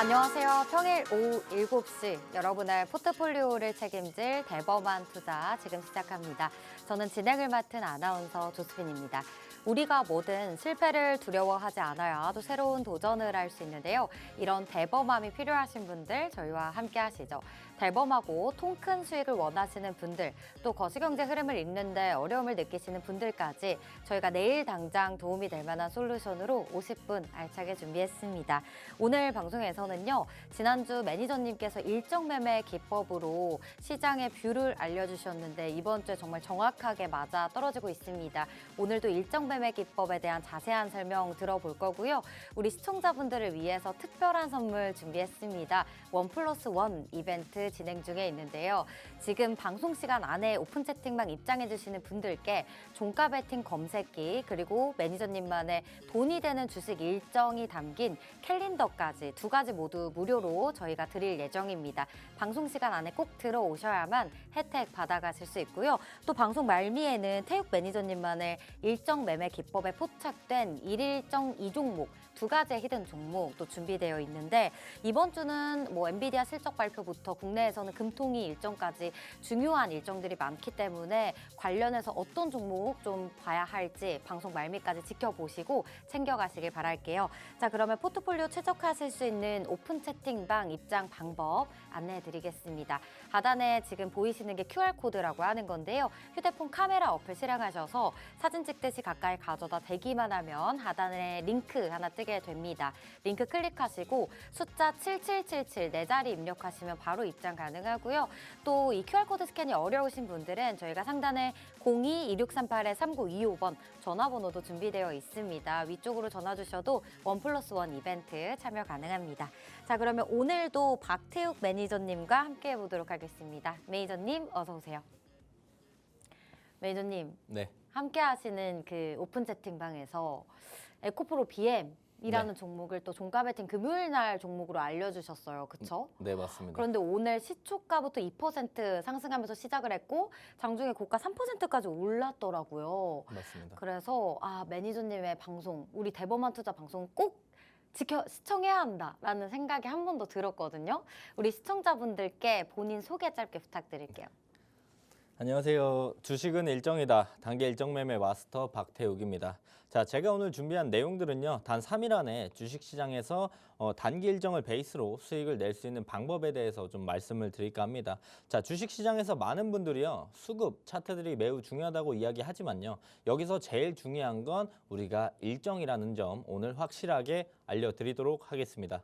안녕하세요. 평일 오후 7시 여러분의 포트폴리오를 책임질 대범한 투자 지금 시작합니다. 저는 진행을 맡은 아나운서 조수빈입니다. 우리가 뭐든 실패를 두려워하지 않아야 또 새로운 도전을 할 수 있는데요. 이런 대범함이 필요하신 분들 저희와 함께 하시죠. 대범하고 통 큰 수익을 원하시는 분들, 또 거시경제 흐름을 읽는데 어려움을 느끼시는 분들까지 저희가 내일 당장 도움이 될 만한 솔루션으로 50분 알차게 준비했습니다. 오늘 방송에서는요, 지난주 매니저님께서 일정 매매 기법으로 시장의 뷰를 알려주셨는데 이번 주에 정말 정확하게 맞아 떨어지고 있습니다. 오늘도 일정 매매 기법에 대한 자세한 설명 들어볼 거고요. 우리 시청자분들을 위해서 특별한 선물 준비했습니다. 1+1 이벤트 진행 중에 있는데요. 지금 방송 시간 안에 오픈 채팅방 입장해주시는 분들께 종가 베팅 검색기 그리고 매니저님만의 돈이 되는 주식 일정이 담긴 캘린더까지 두 가지 모두 무료로 저희가 드릴 예정입니다. 방송 시간 안에 꼭 들어오셔야만 혜택 받아가실 수 있고요. 또 방송 말미에는 태육 매니저님만의 일정 매매 기법에 포착된 일일정 2종목 두 가지의 히든 종목 또 준비되어 있는데 이번 주는 뭐 엔비디아 실적 발표부터 국내에서는 금통위 일정까지 중요한 일정들이 많기 때문에 관련해서 어떤 종목 좀 봐야 할지 방송 말미까지 지켜보시고 챙겨가시길 바랄게요. 자, 그러면 포트폴리오 최적화하실 수 있는 오픈 채팅방 입장 방법 안내해드리겠습니다. 하단에 지금 보이시는 게 QR코드라고 하는 건데요. 휴대폰 카메라 어플 실행하셔서 사진 찍듯이 가까이 가져다 대기만 하면 하단에 링크 하나 뜨게 됩니다. 링크 클릭하시고 숫자 7777 네 자리 입력하시면 바로 입장 가능하고요. 또 이 QR코드 스캔이 어려우신 분들은 저희가 상단에 02-2638-3925번 전화번호도 준비되어 있습니다. 위쪽으로 전화 주셔도 1+1 이벤트 참여 가능합니다. 자, 그러면 오늘도 박태욱 매니저님과 함께 해보도록 하겠습니다. 매니저님 어서 오세요. 매니저님. 네. 함께 하시는 그 오픈 채팅방에서 에코프로 BM 이라는 종목을 또 종가 베팅 금요일 날 종목으로 알려주셨어요. 그쵸? 네, 맞습니다. 그런데 오늘 시초가부터 2% 상승하면서 시작을 했고 장중에 고가 3%까지 올랐더라고요. 맞습니다. 그래서 매니저님의 방송, 우리 대범한 투자 방송 꼭 시청해야 한다라는 생각이 한 번 더 들었거든요. 우리 시청자분들께 본인 소개 짧게 부탁드릴게요. 안녕하세요. 주식은 일정이다. 단기 일정 매매 마스터 박태욱입니다. 자, 제가 오늘 준비한 내용들은요. 단 3일 안에 주식시장에서 단기 일정을 베이스로 수익을 낼 수 있는 방법에 대해서 좀 말씀을 드릴까 합니다. 자, 주식시장에서 많은 분들이요. 수급, 차트들이 매우 중요하다고 이야기하지만요. 여기서 제일 중요한 건 우리가 일정이라는 점 오늘 확실하게 알려드리도록 하겠습니다.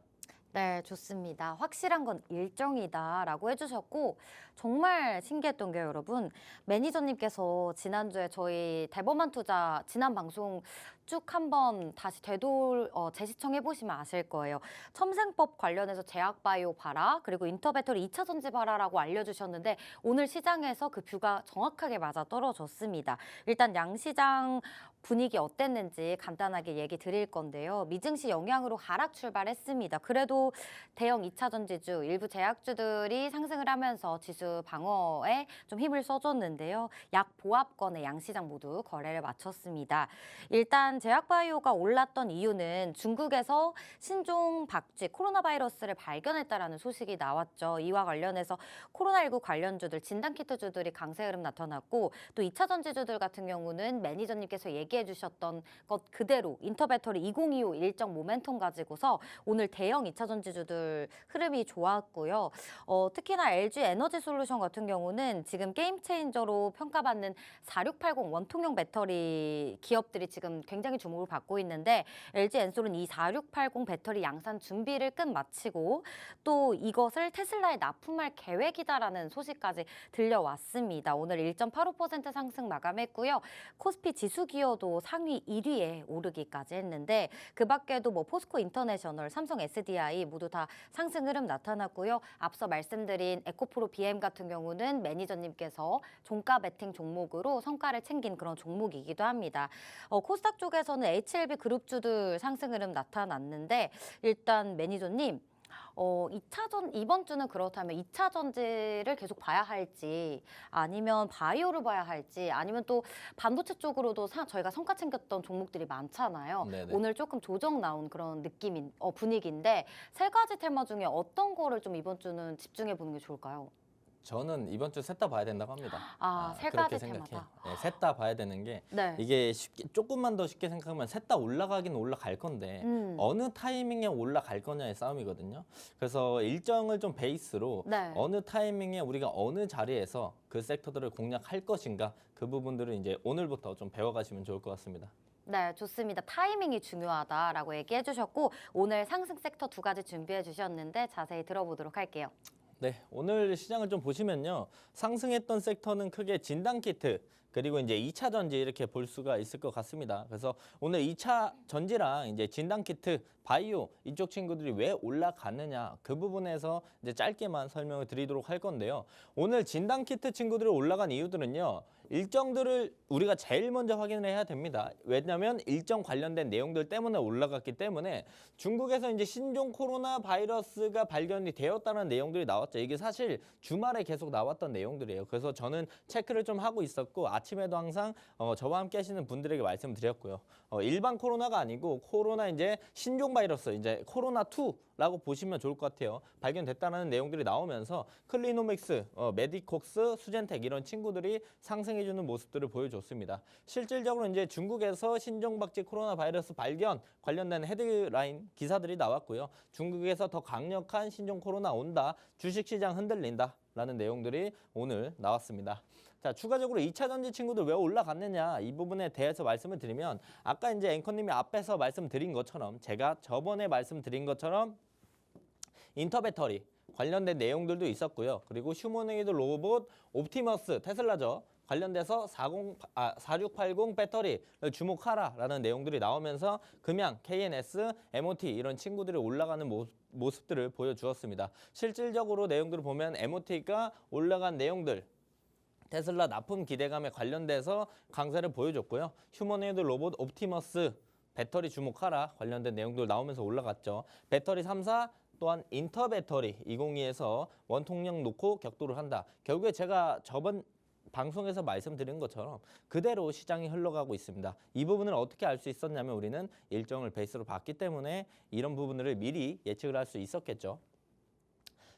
네, 좋습니다. 확실한 건 일정이다라고 해주셨고 정말 신기했던 게 여러분 매니저님께서 지난주에 저희 대범한 투자 지난 방송 쭉 한번 다시 재시청해보시면 아실 거예요. 첨생법 관련해서 제약바이오 봐라 그리고 인터배터리 2차 전지 봐라라고 알려주셨는데 오늘 시장에서 그 뷰가 정확하게 맞아 떨어졌습니다. 일단 양시장 분위기 어땠는지 간단하게 얘기 드릴 건데요. 미증시 영향으로 하락 출발했습니다. 그래도 대형 2차 전지주, 일부 제약주들이 상승을 하면서 지수 방어에 좀 힘을 써줬는데요. 약 보합권의 양시장 모두 거래를 마쳤습니다. 일단 제약바이오가 올랐던 이유는 중국에서 신종 박쥐 코로나 바이러스를 발견했다라는 소식이 나왔죠. 이와 관련해서 코로나19 관련주들, 진단키트주들이 강세 흐름 나타났고 또 2차 전지주들 같은 경우는 매니저님께서 얘기해 주셨던 것 그대로 인터배터리 2025 일정 모멘텀 가지고서 오늘 대형 2차 전지주들 흐름이 좋았고요. 특히나 LG 에너지 솔루션 같은 경우는 지금 게임 체인저로 평가받는 4680 원통형 배터리 기업들이 지금 굉장히 주목을 받고 있는데 LG 엔솔은 이 4680 배터리 양산 준비를 끝마치고 또 이것을 테슬라에 납품할 계획이다라는 소식까지 들려왔습니다. 오늘 1.85% 상승 마감했고요. 코스피 지수 기어도 상위 1위에 오르기까지 했는데 그 밖에도 뭐 포스코 인터내셔널, 삼성 SDI 모두 다 상승 흐름 나타났고요. 앞서 말씀드린 에코프로 BM 같은 경우는 매니저님께서 종가 베팅 종목으로 성과를 챙긴 그런 종목이기도 합니다. 코스닥 쪽에서는 HLB 그룹주들 상승 흐름 나타났는데 일단 매니저님 이번 주는 그렇다면 2차 전지를 계속 봐야 할지 아니면 바이오를 봐야 할지 아니면 또 반도체 쪽으로도 저희가 성과 챙겼던 종목들이 많잖아요. 네네. 오늘 조금 조정 나온 그런 분위기인데 세 가지 테마 중에 어떤 거를 좀 이번 주는 집중해 보는 게 좋을까요? 저는 이번 주 셋 다 봐야 된다고 합니다. 세 그렇게 가지 생각해요. 테마다. 네, 셋 다 봐야 되는 게 네. 이게 조금만 더 쉽게 생각하면 셋 다 올라가긴 올라갈 건데 어느 타이밍에 올라갈 거냐의 싸움이거든요. 그래서 일정을 좀 베이스로 네. 어느 타이밍에 우리가 어느 자리에서 그 섹터들을 공략할 것인가 그 부분들을 이제 오늘부터 좀 배워가시면 좋을 것 같습니다. 네, 좋습니다. 타이밍이 중요하다라고 얘기해 주셨고 오늘 상승 섹터 두 가지 준비해 주셨는데 자세히 들어보도록 할게요. 네, 오늘 시장을 좀 보시면요. 상승했던 섹터는 크게 진단키트, 그리고 이제 2차 전지 이렇게 볼 수가 있을 것 같습니다. 그래서 오늘 2차 전지랑 이제 진단키트, 바이오 이쪽 친구들이 왜 올라갔느냐 그 부분에서 이제 짧게만 설명을 드리도록 할 건데요. 오늘 진단키트 친구들이 올라간 이유들은요. 일정들을 우리가 제일 먼저 확인을 해야 됩니다. 왜냐하면 일정 관련된 내용들 때문에 올라갔기 때문에 중국에서 이제 신종 코로나 바이러스가 발견이 되었다는 내용들이 나왔죠. 이게 사실 주말에 계속 나왔던 내용들이에요. 그래서 저는 체크를 좀 하고 있었고 아침에도 항상 저와 함께 하시는 분들에게 말씀드렸고요. 일반 코로나가 아니고 코로나 이제 신종 바이러스 이제 코로나2라고 보시면 좋을 것 같아요. 발견됐다는 내용들이 나오면서 클리노믹스, 메디콕스, 수젠텍 이런 친구들이 상승해주는 모습들을 보여줬습니다. 실질적으로 이제 중국에서 신종박쥐 코로나 바이러스 발견 관련된 헤드라인 기사들이 나왔고요. 중국에서 더 강력한 신종 코로나 온다, 주식시장 흔들린다 라는 내용들이 오늘 나왔습니다. 자, 추가적으로 2차 전지 친구들 왜 올라갔느냐 이 부분에 대해서 말씀을 드리면 아까 이제 앵커님이 앞에서 말씀드린 것처럼 제가 저번에 말씀드린 것처럼 인터배터리 관련된 내용들도 있었고요. 그리고 휴머노이드 로봇 옵티머스 테슬라죠. 관련돼서 4680 배터리를 주목하라라는 내용들이 나오면서 금양, KNS, MOT 이런 친구들이 올라가는 모습들을 보여주었습니다. 실질적으로 내용들을 보면 MOT가 올라간 내용들 테슬라 납품 기대감에 관련돼서 강세를 보여줬고요. 휴머노이드 로봇 옵티머스 배터리 주목하라 관련된 내용들 나오면서 올라갔죠. 배터리 3사 또한 인터배터리 2022에서 원통령 놓고 격도를 한다. 결국에 제가 저번 방송에서 말씀드린 것처럼 그대로 시장이 흘러가고 있습니다. 이 부분을 어떻게 알 수 있었냐면 우리는 일정을 베이스로 봤기 때문에 이런 부분들을 미리 예측을 할 수 있었겠죠.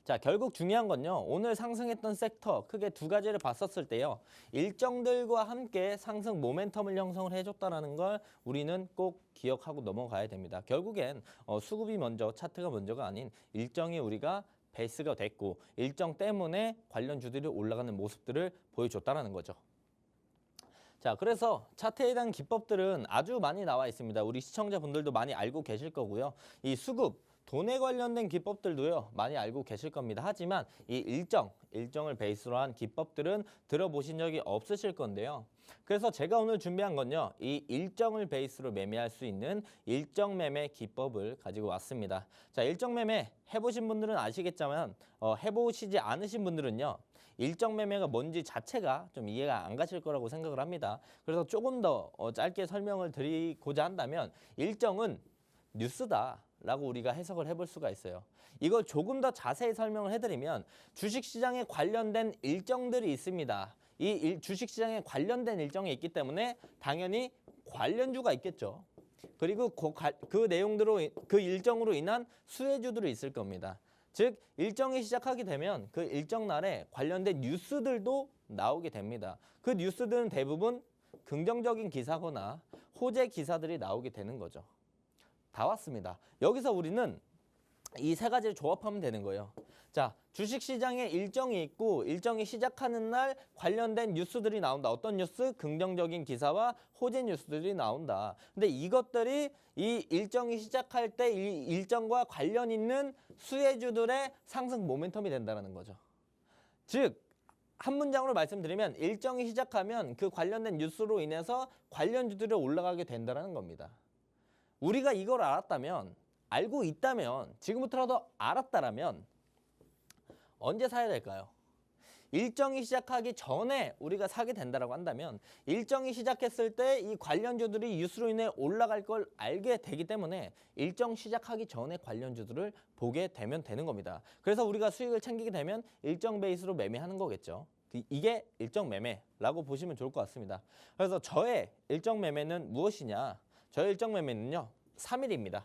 자, 결국 중요한 건요. 오늘 상승했던 섹터 크게 두 가지를 봤었을 때요. 일정들과 함께 상승 모멘텀을 형성을 해줬다는 걸 우리는 꼭 기억하고 넘어가야 됩니다. 결국엔 수급이 먼저 차트가 먼저가 아닌 일정이 우리가 베이스가 됐고 일정 때문에 관련주들이 올라가는 모습들을 보여줬다는 거죠. 자, 그래서 차트에 대한 기법들은 아주 많이 나와 있습니다. 우리 시청자분들도 많이 알고 계실 거고요. 이 수급, 돈에 관련된 기법들도요 많이 알고 계실 겁니다. 하지만 이 일정을 베이스로 한 기법들은 들어보신 적이 없으실 건데요. 그래서 제가 오늘 준비한 건요. 이 일정을 베이스로 매매할 수 있는 일정 매매 기법을 가지고 왔습니다. 자, 일정 매매 해보신 분들은 아시겠지만 해보시지 않으신 분들은요. 일정 매매가 뭔지 자체가 좀 이해가 안 가실 거라고 생각을 합니다. 그래서 조금 더 짧게 설명을 드리고자 한다면 일정은 뉴스다. 라고 우리가 해석을 해볼 수가 있어요. 이걸 조금 더 자세히 설명을 해드리면 주식시장에 관련된 일정들이 있습니다. 이 주식시장에 관련된 일정이 있기 때문에 당연히 관련주가 있겠죠. 그리고 그 내용대로 그 일정으로 인한 수혜주들이 있을 겁니다. 즉 일정이 시작하게 되면 그 일정 날에 관련된 뉴스들도 나오게 됩니다. 그 뉴스들은 대부분 긍정적인 기사거나 호재 기사들이 나오게 되는 거죠. 다 왔습니다. 여기서 우리는 이 세 가지를 조합하면 되는 거예요. 자, 주식시장에 일정이 있고 일정이 시작하는 날 관련된 뉴스들이 나온다. 어떤 뉴스? 긍정적인 기사와 호재 뉴스들이 나온다. 근데 이것들이 이 일정이 시작할 때 이 일정과 관련 있는 수혜주들의 상승 모멘텀이 된다는 거죠. 즉 한 문장으로 말씀드리면 일정이 시작하면 그 관련된 뉴스로 인해서 관련주들이 올라가게 된다는 겁니다. 우리가 이걸 알았다면, 알고 있다면, 지금부터라도 알았다라면 언제 사야 될까요? 일정이 시작하기 전에 우리가 사게 된다라고 한다면 일정이 시작했을 때 이 관련주들이 뉴스로 인해 올라갈 걸 알게 되기 때문에 일정 시작하기 전에 관련주들을 보게 되면 되는 겁니다. 그래서 우리가 수익을 챙기게 되면 일정 베이스로 매매하는 거겠죠. 이게 일정 매매라고 보시면 좋을 것 같습니다. 그래서 저의 일정 매매는 무엇이냐? 저의 일정 매매는요, 3일입니다.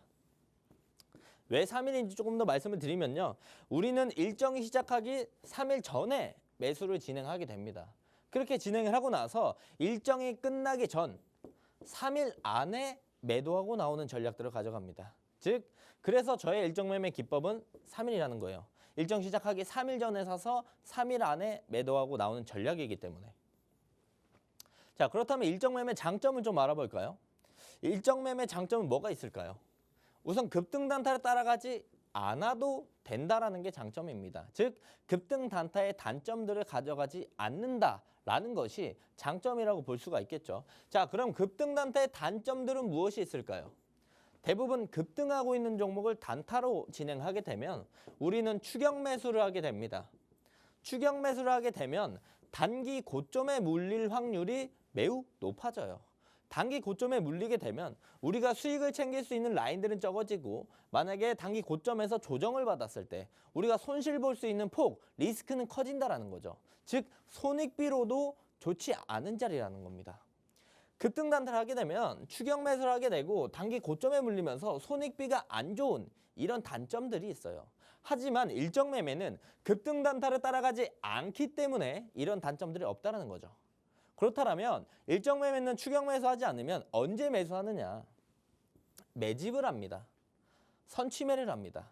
왜 3일인지 조금 더 말씀을 드리면요. 우리는 일정이 시작하기 3일 전에 매수를 진행하게 됩니다. 그렇게 진행을 하고 나서 일정이 끝나기 전 3일 안에 매도하고 나오는 전략들을 가져갑니다. 즉, 그래서 저의 일정 매매 기법은 3일이라는 거예요. 일정 시작하기 3일 전에 사서 3일 안에 매도하고 나오는 전략이기 때문에. 자, 그렇다면 일정 매매 장점을 좀 알아볼까요? 일정 매매 장점은 뭐가 있을까요? 우선 급등 단타를 따라가지 않아도 된다라는 게 장점입니다. 즉, 급등 단타의 단점들을 가져가지 않는다라는 것이 장점이라고 볼 수가 있겠죠. 자, 그럼 급등 단타의 단점들은 무엇이 있을까요? 대부분 급등하고 있는 종목을 단타로 진행하게 되면 우리는 추격 매수를 하게 됩니다. 추격 매수를 하게 되면 단기 고점에 물릴 확률이 매우 높아져요. 단기 고점에 물리게 되면 우리가 수익을 챙길 수 있는 라인들은 적어지고 만약에 단기 고점에서 조정을 받았을 때 우리가 손실 볼 수 있는 폭, 리스크는 커진다라는 거죠. 즉, 손익비로도 좋지 않은 자리라는 겁니다. 급등 단타를 하게 되면 추격 매수를 하게 되고 단기 고점에 물리면서 손익비가 안 좋은 이런 단점들이 있어요. 하지만 일정 매매는 급등 단타를 따라가지 않기 때문에 이런 단점들이 없다는 거죠. 그렇다면 일정 매매는 추격 매수하지 않으면 언제 매수하느냐? 매집을 합니다. 선취매를 합니다.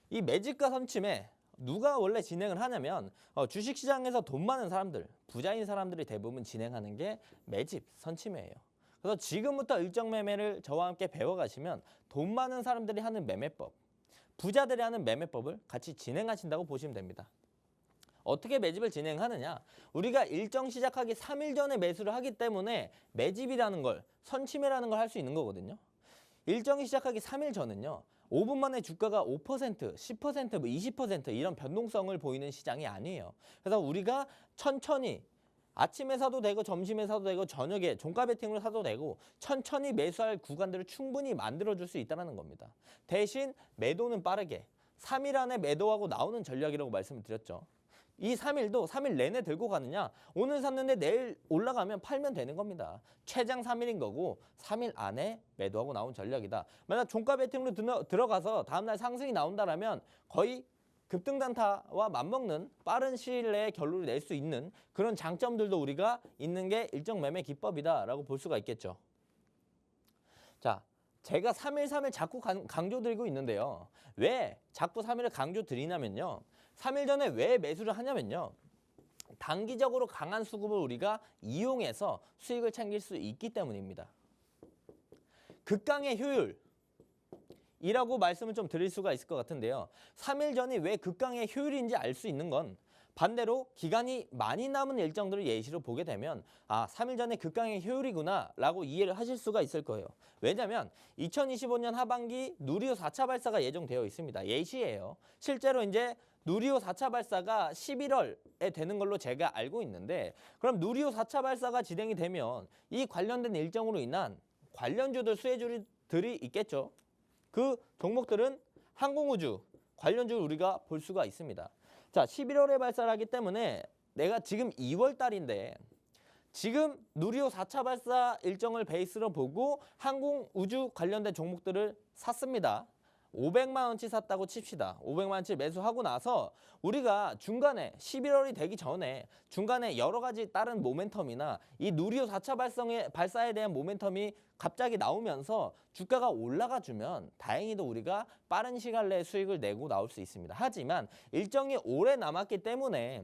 이 매집과 선취매 누가 원래 진행을 하냐면 주식시장에서 돈 많은 사람들, 부자인 사람들이 대부분 진행하는 게 매집, 선취매예요. 그래서 지금부터 일정 매매를 저와 함께 배워가시면 돈 많은 사람들이 하는 매매법, 부자들이 하는 매매법을 같이 진행하신다고 보시면 됩니다. 어떻게 매집을 진행하느냐? 우리가 일정 시작하기 3일 전에 매수를 하기 때문에 매집이라는 걸, 선취매라는 걸 할 수 있는 거거든요. 일정이 시작하기 3일 전은요. 5분 만에 주가가 5%, 10%, 20% 이런 변동성을 보이는 시장이 아니에요. 그래서 우리가 천천히 아침에 사도 되고 점심에 사도 되고 저녁에 종가 베팅으로 사도 되고 천천히 매수할 구간들을 충분히 만들어줄 수 있다는 겁니다. 대신 매도는 빠르게 3일 안에 매도하고 나오는 전략이라고 말씀을 드렸죠. 이 3일도 3일 내내 들고 가느냐? 오늘 샀는데 내일 올라가면 팔면 되는 겁니다. 최장 3일인 거고 3일 안에 매도하고 나온 전략이다. 만약 종가 베팅으로 들어가서 다음날 상승이 나온다라면 거의 급등 단타와 맞먹는 빠른 시일 내에 결론을 낼 수 있는 그런 장점들도 우리가 있는 게 일정 매매 기법이다라고 볼 수가 있겠죠. 자, 제가 3일 자꾸 강조 드리고 있는데요. 왜 자꾸 3일을 강조 드리냐면요. 3일 전에 왜 매수를 하냐면요. 단기적으로 강한 수급을 우리가 이용해서 수익을 챙길 수 있기 때문입니다. 극강의 효율이라고 말씀을 좀 드릴 수가 있을 것 같은데요. 3일 전이 왜 극강의 효율인지 알 수 있는 건 반대로 기간이 많이 남은 일정들을 예시로 보게 되면 3일 전에 극강의 효율이구나 라고 이해를 하실 수가 있을 거예요. 왜냐하면 2025년 하반기 누리호 4차 발사가 예정되어 있습니다. 예시예요. 실제로 이제 누리호 4차 발사가 11월에 되는 걸로 제가 알고 있는데 그럼 누리호 4차 발사가 진행이 되면 이 관련된 일정으로 인한 관련주들 수혜주들이 있겠죠. 그 종목들은 항공우주 관련주를 우리가 볼 수가 있습니다. 자, 11월에 발사를 하기 때문에 내가 지금 2월 달인데 지금 누리호 4차 발사 일정을 베이스로 보고 항공우주 관련된 종목들을 샀습니다. 500만 원치 샀다고 칩시다. 500만 원치 매수하고 나서 우리가 중간에 11월이 되기 전에 중간에 여러 가지 다른 모멘텀이나 이 누리호 4차 발사에 대한 모멘텀이 갑자기 나오면서 주가가 올라가 주면 다행히도 우리가 빠른 시간 내에 수익을 내고 나올 수 있습니다. 하지만 일정이 오래 남았기 때문에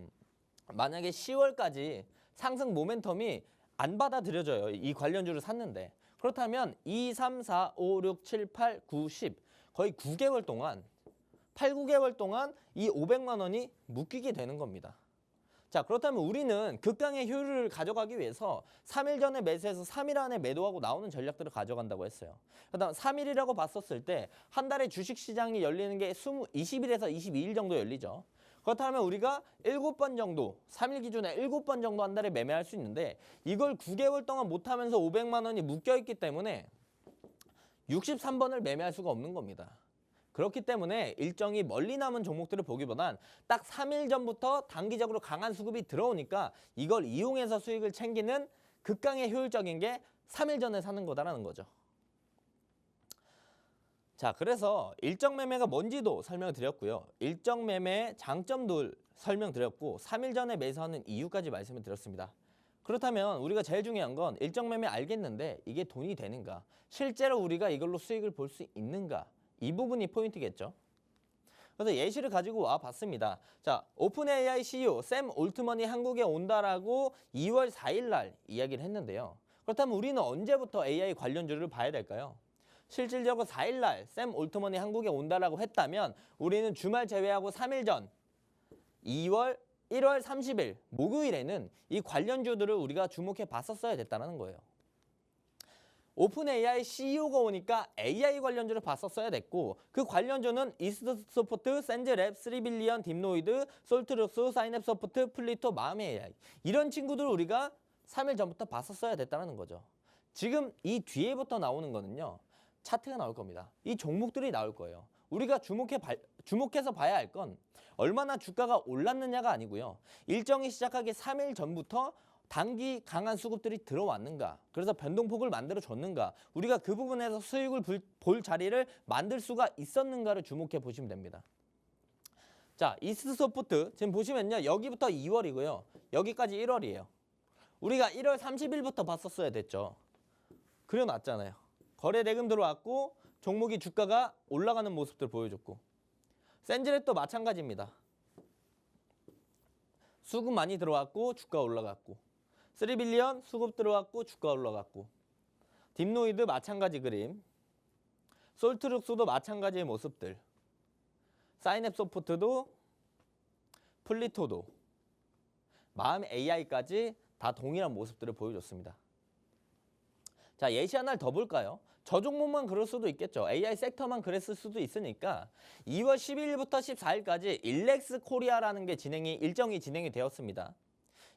만약에 10월까지 상승 모멘텀이 안 받아들여져요. 이 관련주를 샀는데. 그렇다면 2, 3, 4, 5, 6, 7, 8, 9, 10 거의 9개월 동안 8, 9개월 동안 이 500만 원이 묶이게 되는 겁니다. 자, 그렇다면 우리는 극강의 효율을 가져가기 위해서 3일 전에 매수해서 3일 안에 매도하고 나오는 전략들을 가져간다고 했어요. 그다음 3일이라고 봤었을 때 한 달에 주식시장이 열리는 게 20일에서 22일 정도 열리죠. 그렇다면 우리가 7번 정도, 3일 기준에 7번 정도 한 달에 매매할 수 있는데 이걸 9개월 동안 못하면서 500만 원이 묶여있기 때문에 63번을 매매할 수가 없는 겁니다. 그렇기 때문에 일정이 멀리 남은 종목들을 보기보단 딱 3일 전부터 단기적으로 강한 수급이 들어오니까 이걸 이용해서 수익을 챙기는 극강의 효율적인 게 3일 전에 사는 거다라는 거죠. 자, 그래서 일정 매매가 뭔지도 설명을 드렸고요. 일정 매매의 장점도 설명드렸고 3일 전에 매수하는 이유까지 말씀을 드렸습니다. 그렇다면 우리가 제일 중요한 건 일정 매매 알겠는데 이게 돈이 되는가? 실제로 우리가 이걸로 수익을 볼 수 있는가? 이 부분이 포인트겠죠. 그래서 예시를 가지고 와 봤습니다. 자, 오픈 AI CEO 샘 올트먼이 한국에 온다라고 2월 4일 날 이야기를 했는데요. 그렇다면 우리는 언제부터 AI 관련주를 봐야 될까요? 실질적으로 4일 날 샘 올트먼이 한국에 온다라고 했다면 우리는 주말 제외하고 3일 전 1월 30일 목요일에는 이 관련주들을 우리가 주목해 봤었어야 됐다는 거예요. 오픈 AI CEO가 오니까 AI 관련주를 봤었어야 됐고 그 관련주는 이스트소프트, 센즈랩, 3빌리언, 딥노이드, 솔트룩스, 사인앱소프트, 플리토, 마음의 AI 이런 친구들을 우리가 3일 전부터 봤었어야 됐다는 거죠. 지금 이 뒤에부터 나오는 거는요. 차트가 나올 겁니다. 이 종목들이 나올 거예요. 우리가 주목해서 봐야 할 건 얼마나 주가가 올랐느냐가 아니고요. 일정이 시작하기 3일 전부터 단기 강한 수급들이 들어왔는가, 그래서 변동폭을 만들어 줬는가, 우리가 그 부분에서 수익을 볼 자리를 만들 수가 있었는가를 주목해 보시면 됩니다. 자, 이스트소프트 지금 보시면요. 여기부터 2월이고요. 여기까지 1월이에요. 우리가 1월 30일부터 봤었어야 됐죠. 그려놨잖아요. 거래 대금 들어왔고 종목이 주가가 올라가는 모습들 보여줬고 센즈랩도 마찬가지입니다. 수급 많이 들어왔고 주가 올라갔고 3빌리언 수급 들어왔고 주가 올라갔고 딥노이드 마찬가지 그림 솔트룩스도 마찬가지의 모습들 사인앱소프트도 플리토도 마음 AI까지 다 동일한 모습들을 보여줬습니다. 자, 예시 하나를 더 볼까요? 저 종목만 그럴 수도 있겠죠. AI 섹터만 그랬을 수도 있으니까 2월 12일부터 14일까지 일렉스 코리아라는 게 일정이 진행이 되었습니다.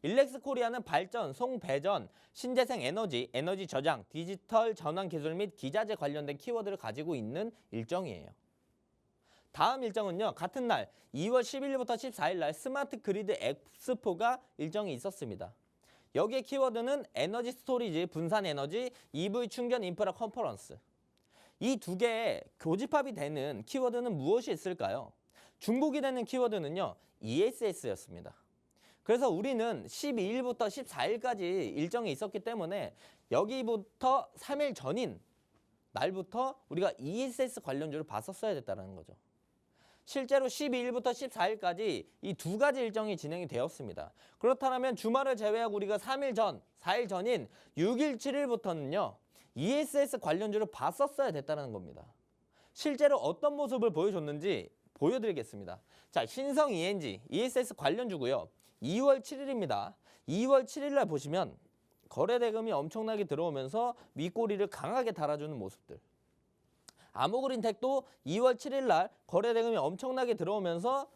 일렉스 코리아는 발전, 송배전, 신재생 에너지, 에너지 저장, 디지털 전환 기술 및 기자재 관련된 키워드를 가지고 있는 일정이에요. 다음 일정은요. 같은 날 2월 11일부터 14일 날 스마트 그리드 엑스포가 일정이 있었습니다. 여기에 키워드는 에너지 스토리지, 분산 에너지, EV 충전 인프라 컨퍼런스. 이 두 개의 교집합이 되는 키워드는 무엇이 있을까요? 중복이 되는 키워드는요. ESS였습니다. 그래서 우리는 12일부터 14일까지 일정이 있었기 때문에 여기부터 3일 전인 날부터 우리가 ESS 관련주를 봤었어야 됐다는 거죠. 실제로 12일부터 14일까지 이 두 가지 일정이 진행이 되었습니다. 그렇다면 주말을 제외하고 우리가 3일 전, 4일 전인 6일, 7일부터는요. ESS 관련주를 봤었어야 됐다는 겁니다. 실제로 어떤 모습을 보여줬는지 보여드리겠습니다. 자, 신성 ENG, ESS 관련주고요. 2월 7일입니다. 2월 7일 날 보시면 거래 대금이 엄청나게 들어오면서 윗꼬리를 강하게 달아주는 모습들. 아모그린텍도 2월 7일 날 거래 대금이 엄청나게 들어오면서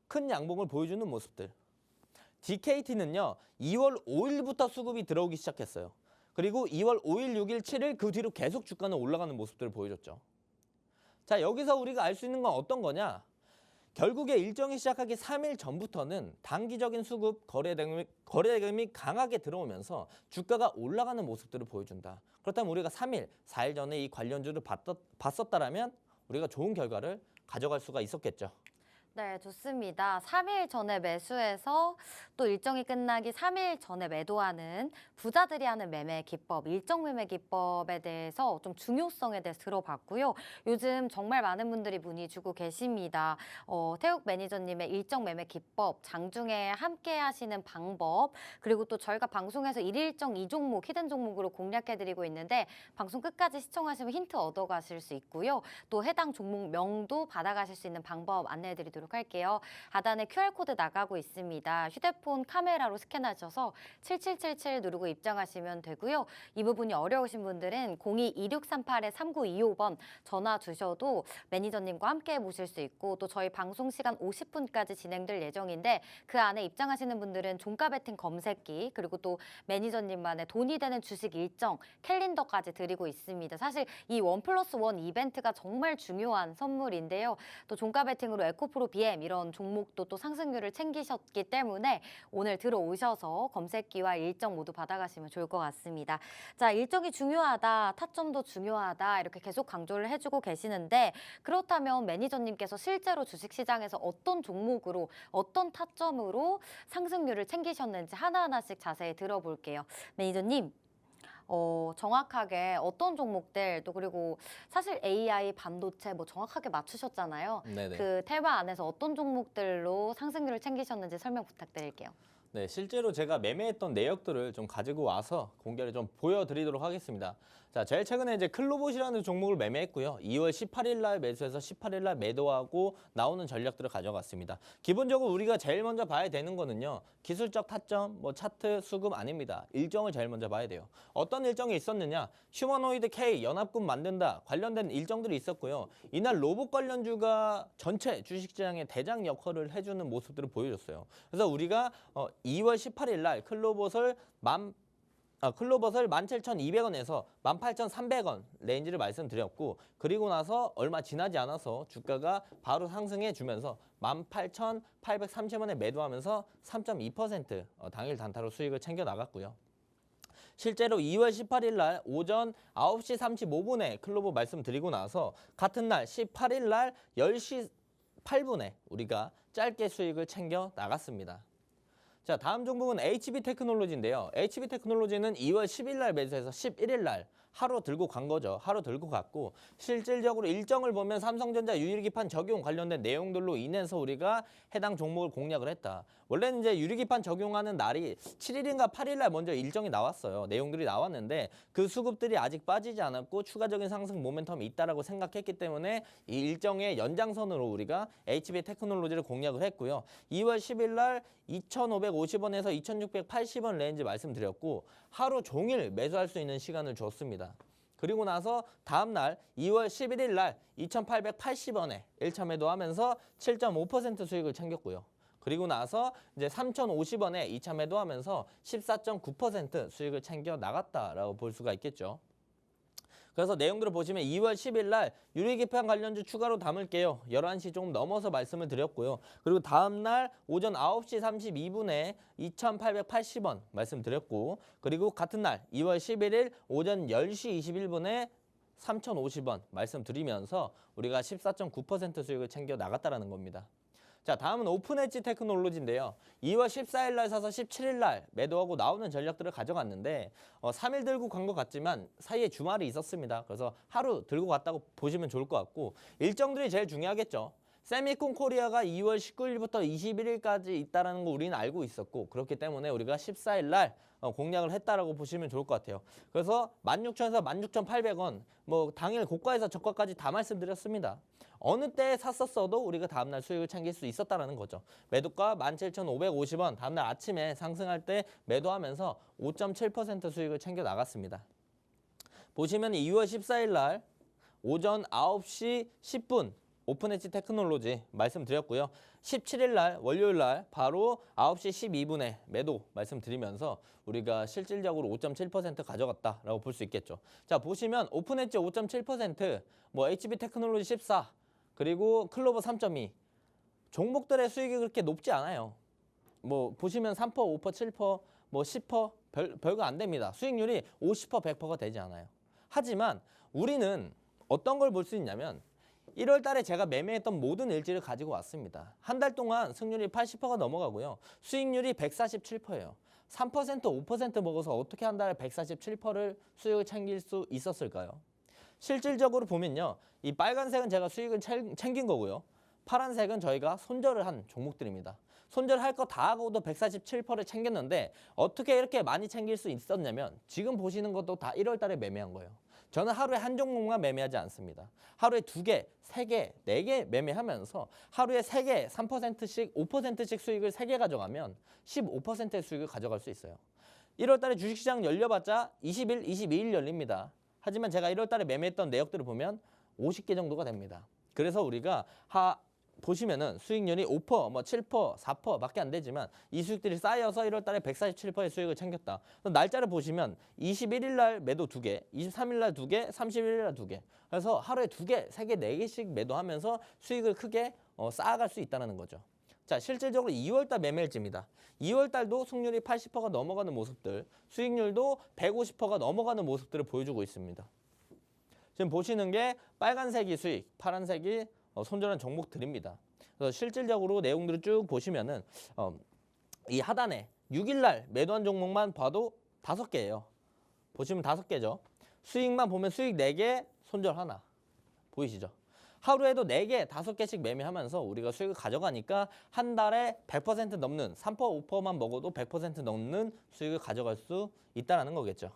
큰 양봉을 보여주는 모습들. DKT는요. 2월 5일부터 수급이 들어오기 시작했어요. 그리고 2월 5일, 6일, 7일 그 뒤로 계속 주가는 올라가는 모습들을 보여줬죠. 자, 여기서 우리가 알 수 있는 건 어떤 거냐? 결국에 일정이 시작하기 3일 전부터는 단기적인 수급 거래 대금이 강하게 들어오면서 주가가 올라가는 모습들을 보여준다. 그렇다면 우리가 3일, 4일 전에 이 관련주를 봤었다라면 우리가 좋은 결과를 가져갈 수가 있었겠죠. 네, 좋습니다. 3일 전에 매수해서 또 일정이 끝나기 3일 전에 매도하는 부자들이 하는 매매 기법, 일정 매매 기법에 대해서 좀 중요성에 대해서 들어봤고요. 요즘 정말 많은 분들이 문의 주고 계십니다. 태욱 매니저님의 일정 매매 기법, 장중에 함께 하시는 방법, 그리고 또 저희가 방송에서 일일정 2종목, 히든 종목으로 공략해드리고 있는데 방송 끝까지 시청하시면 힌트 얻어가실 수 있고요. 또 해당 종목명도 받아가실 수 있는 방법 안내해드리도록 알려드리도록 할게요. 하단에 QR코드 나가고 있습니다. 휴대폰 카메라로 스캔하셔서 7777 누르고 입장하시면 되고요. 이 부분이 어려우신 분들은 02-2638-3925번 전화 주셔도 매니저님과 함께 보실 수 있고 또 저희 방송 시간 50분까지 진행될 예정인데 그 안에 입장하시는 분들은 종가 베팅 검색기 그리고 또 매니저님만의 돈이 되는 주식 일정 캘린더까지 드리고 있습니다. 사실 이 1+1 이벤트가 정말 중요한 선물인데요. 또 종가 베팅으로 에코프로 BM 이런 종목도 또 상승률을 챙기셨기 때문에 오늘 들어오셔서 검색기와 일정 모두 받아가시면 좋을 것 같습니다. 자, 일정이 중요하다, 타점도 중요하다 이렇게 계속 강조를 해주고 계시는데 그렇다면 매니저님께서 실제로 주식시장에서 어떤 종목으로 어떤 타점으로 상승률을 챙기셨는지 하나하나씩 자세히 들어볼게요. 매니저님. 정확하게 어떤 종목들 또 그리고 사실 AI 반도체 뭐 정확하게 맞추셨잖아요. 네네. 그 테마 안에서 어떤 종목들로 상승률을 챙기셨는지 설명 부탁드릴게요. 네, 실제로 제가 매매했던 내역들을 좀 가지고 와서 공개를 좀 보여드리도록 하겠습니다. 자, 제일 최근에 이제 클로봇이라는 종목을 매매했고요. 2월 18일 날 매수해서 18일 날 매도하고 나오는 전략들을 가져갔습니다. 기본적으로 우리가 제일 먼저 봐야 되는 거는요. 기술적 타점, 뭐 차트, 수급 아닙니다. 일정을 제일 먼저 봐야 돼요. 어떤 일정이 있었느냐? 휴머노이드 K 연합군 만든다 관련된 일정들이 있었고요. 이날 로봇 관련주가 전체 주식시장의 대장 역할을 해주는 모습들을 보여줬어요. 그래서 우리가 2월 18일 날 클로봇을 17,200원에서 18,300원 레인지를 말씀드렸고 그리고 나서 얼마 지나지 않아서 주가가 바로 상승해 주면서 18,830원에 매도하면서 3.2% 당일 단타로 수익을 챙겨 나갔고요. 실제로 2월 18일 날 오전 9시 35분에 클로봇 말씀드리고 나서 같은 날 18일 날 10시 8분에 우리가 짧게 수익을 챙겨 나갔습니다. 자, 다음 종목은 HB 테크놀로지인데요. HB 테크놀로지는 2월 10일 날 매수해서 11일 날 하루 들고 간 거죠. 하루 들고 갔고 실질적으로 일정을 보면 삼성전자 유리기판 적용 관련된 내용들로 인해서 우리가 해당 종목을 공략을 했다. 원래는 이제 유리기판 적용하는 날이 7일인가 8일 날 먼저 일정이 나왔어요. 내용들이 나왔는데 그 수급들이 아직 빠지지 않았고 추가적인 상승 모멘텀이 있다라고 생각했기 때문에 이 일정의 연장선으로 우리가 HB 테크놀로지를 공략을 했고요. 2월 10일 날 2,550원에서 2,680원 레인지 말씀드렸고 하루 종일 매수할 수 있는 시간을 줬습니다. 그리고 나서 다음 날 2월 11일 날 2,880원에 1차 매도하면서 7.5% 수익을 챙겼고요. 그리고 나서 이제 3,050원에 2차 매도하면서 14.9% 수익을 챙겨 나갔다라고 볼 수가 있겠죠. 그래서 내용들을 보시면 2월 10일 날 유리기판 관련주 추가로 담을게요. 11시 조금 넘어서 말씀을 드렸고요. 그리고 다음 날 오전 9시 32분에 2,880원 말씀드렸고 그리고 같은 날 2월 11일 오전 10시 21분에 3,050원 말씀드리면서 우리가 14.9% 수익을 챙겨 나갔다라는 겁니다. 자, 다음은 오픈엣지 테크놀로지인데요. 2월 14일 날 사서 17일 날 매도하고 나오는 전략들을 가져갔는데 3일 들고 간 것 같지만 사이에 주말이 있었습니다. 그래서 하루 들고 갔다고 보시면 좋을 것 같고 일정들이 제일 중요하겠죠. 세미콘 코리아가 2월 19일부터 21일까지 있다는 거 우리는 알고 있었고 그렇기 때문에 우리가 14일 날 공략을 했다라고 보시면 좋을 것 같아요. 그래서 16,000에서 16,800원 뭐 당일 고가에서 저가까지 다 말씀드렸습니다. 어느 때 샀었어도 우리가 다음날 수익을 챙길 수 있었다라는 거죠. 매도가 17,550원 다음날 아침에 상승할 때 매도하면서 5.7% 수익을 챙겨 나갔습니다. 보시면 2월 14일 날 오전 9시 10분 오픈엣지 테크놀로지 말씀드렸고요. 17일 날 월요일 날 바로 9시 12분에 매도 말씀드리면서 우리가 실질적으로 5.7% 가져갔다라고 볼 수 있겠죠. 자, 보시면 오픈엣지 5.7%, 뭐 HB 테크놀로지 14, 그리고 클로버 3.2 종목들의 수익이 그렇게 높지 않아요. 뭐 보시면 3%, 5%, 7%, 뭐 10% 별거 안 됩니다. 수익률이 50%, 100%가 되지 않아요. 하지만 우리는 어떤 걸 볼 수 있냐면 1월 달에 제가 매매했던 모든 일지를 가지고 왔습니다. 한 달 동안 승률이 80%가 넘어가고요. 수익률이 147%예요. 3%, 5% 먹어서 어떻게 한 달에 147%를 수익을 챙길 수 있었을까요? 실질적으로 보면요. 이 빨간색은 제가 수익을 챙긴 거고요. 파란색은 저희가 손절을 한 종목들입니다. 손절할 거 다 하고도 147%를 챙겼는데 어떻게 이렇게 많이 챙길 수 있었냐면 지금 보시는 것도 다 1월 달에 매매한 거예요. 저는 하루에 한 종목만 매매하지 않습니다. 하루에 2개, 3개, 4개 매매하면서 하루에 3개, 3%씩, 5%씩 수익을 3개 가져가면 15%의 수익을 가져갈 수 있어요. 1월 달에 주식시장 열려봤자 20일, 22일 열립니다. 하지만 제가 1월 달에 매매했던 내역들을 보면 50개 정도가 됩니다. 그래서 우리가 보시면은 수익률이 5%, 뭐 7%, 4%밖에 안 되지만 이 수익들이 쌓여서 1월 달에 147%의 수익을 챙겼다. 날짜를 보시면 21일 날 매도 2개, 23일 날 2개, 31일 날 2개. 그래서 하루에 2개, 3개, 4개씩 매도하면서 수익을 크게 쌓아갈 수 있다는 거죠. 자, 실질적으로 2월 달 매매일지입니다. 2월 달도 승률이 80%가 넘어가는 모습들, 수익률도 150%가 넘어가는 모습들을 보여주고 있습니다. 지금 보시는 게 빨간색이 수익, 파란색이 손절한 종목들입니다. 그래서 실질적으로 내용들을 쭉 보시면은 이 하단에 6일 날 매도한 종목만 봐도 5개예요. 보시면 5개죠. 수익만 보면 수익 4개, 손절 하나. 보이시죠? 하루에도 4개, 5개씩 매매하면서 우리가 수익을 가져가니까 한 달에 100% 넘는 3%, 5%만 먹어도 100% 넘는 수익을 가져갈 수 있다는 거겠죠.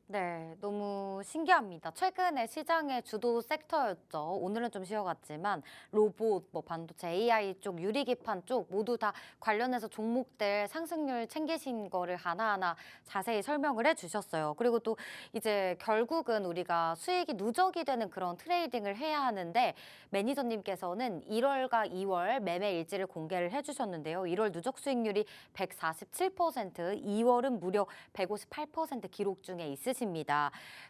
네, 너무 신기합니다. 최근에 시장의 주도 섹터였죠. 오늘은 좀 쉬어갔지만 로봇, 뭐 반도체, AI 쪽, 유리기판 쪽 모두 다 관련해서 종목들 상승률 챙기신 거를 하나하나 자세히 설명을 해주셨어요. 그리고 또 이제 결국은 우리가 수익이 누적이 되는 그런 트레이딩을 해야 하는데 매니저님께서는 1월과 2월 매매 일지를 공개를 해주셨는데요. 1월 누적 수익률이 147%, 2월은 무려 158% 기록 중에 있으십니다.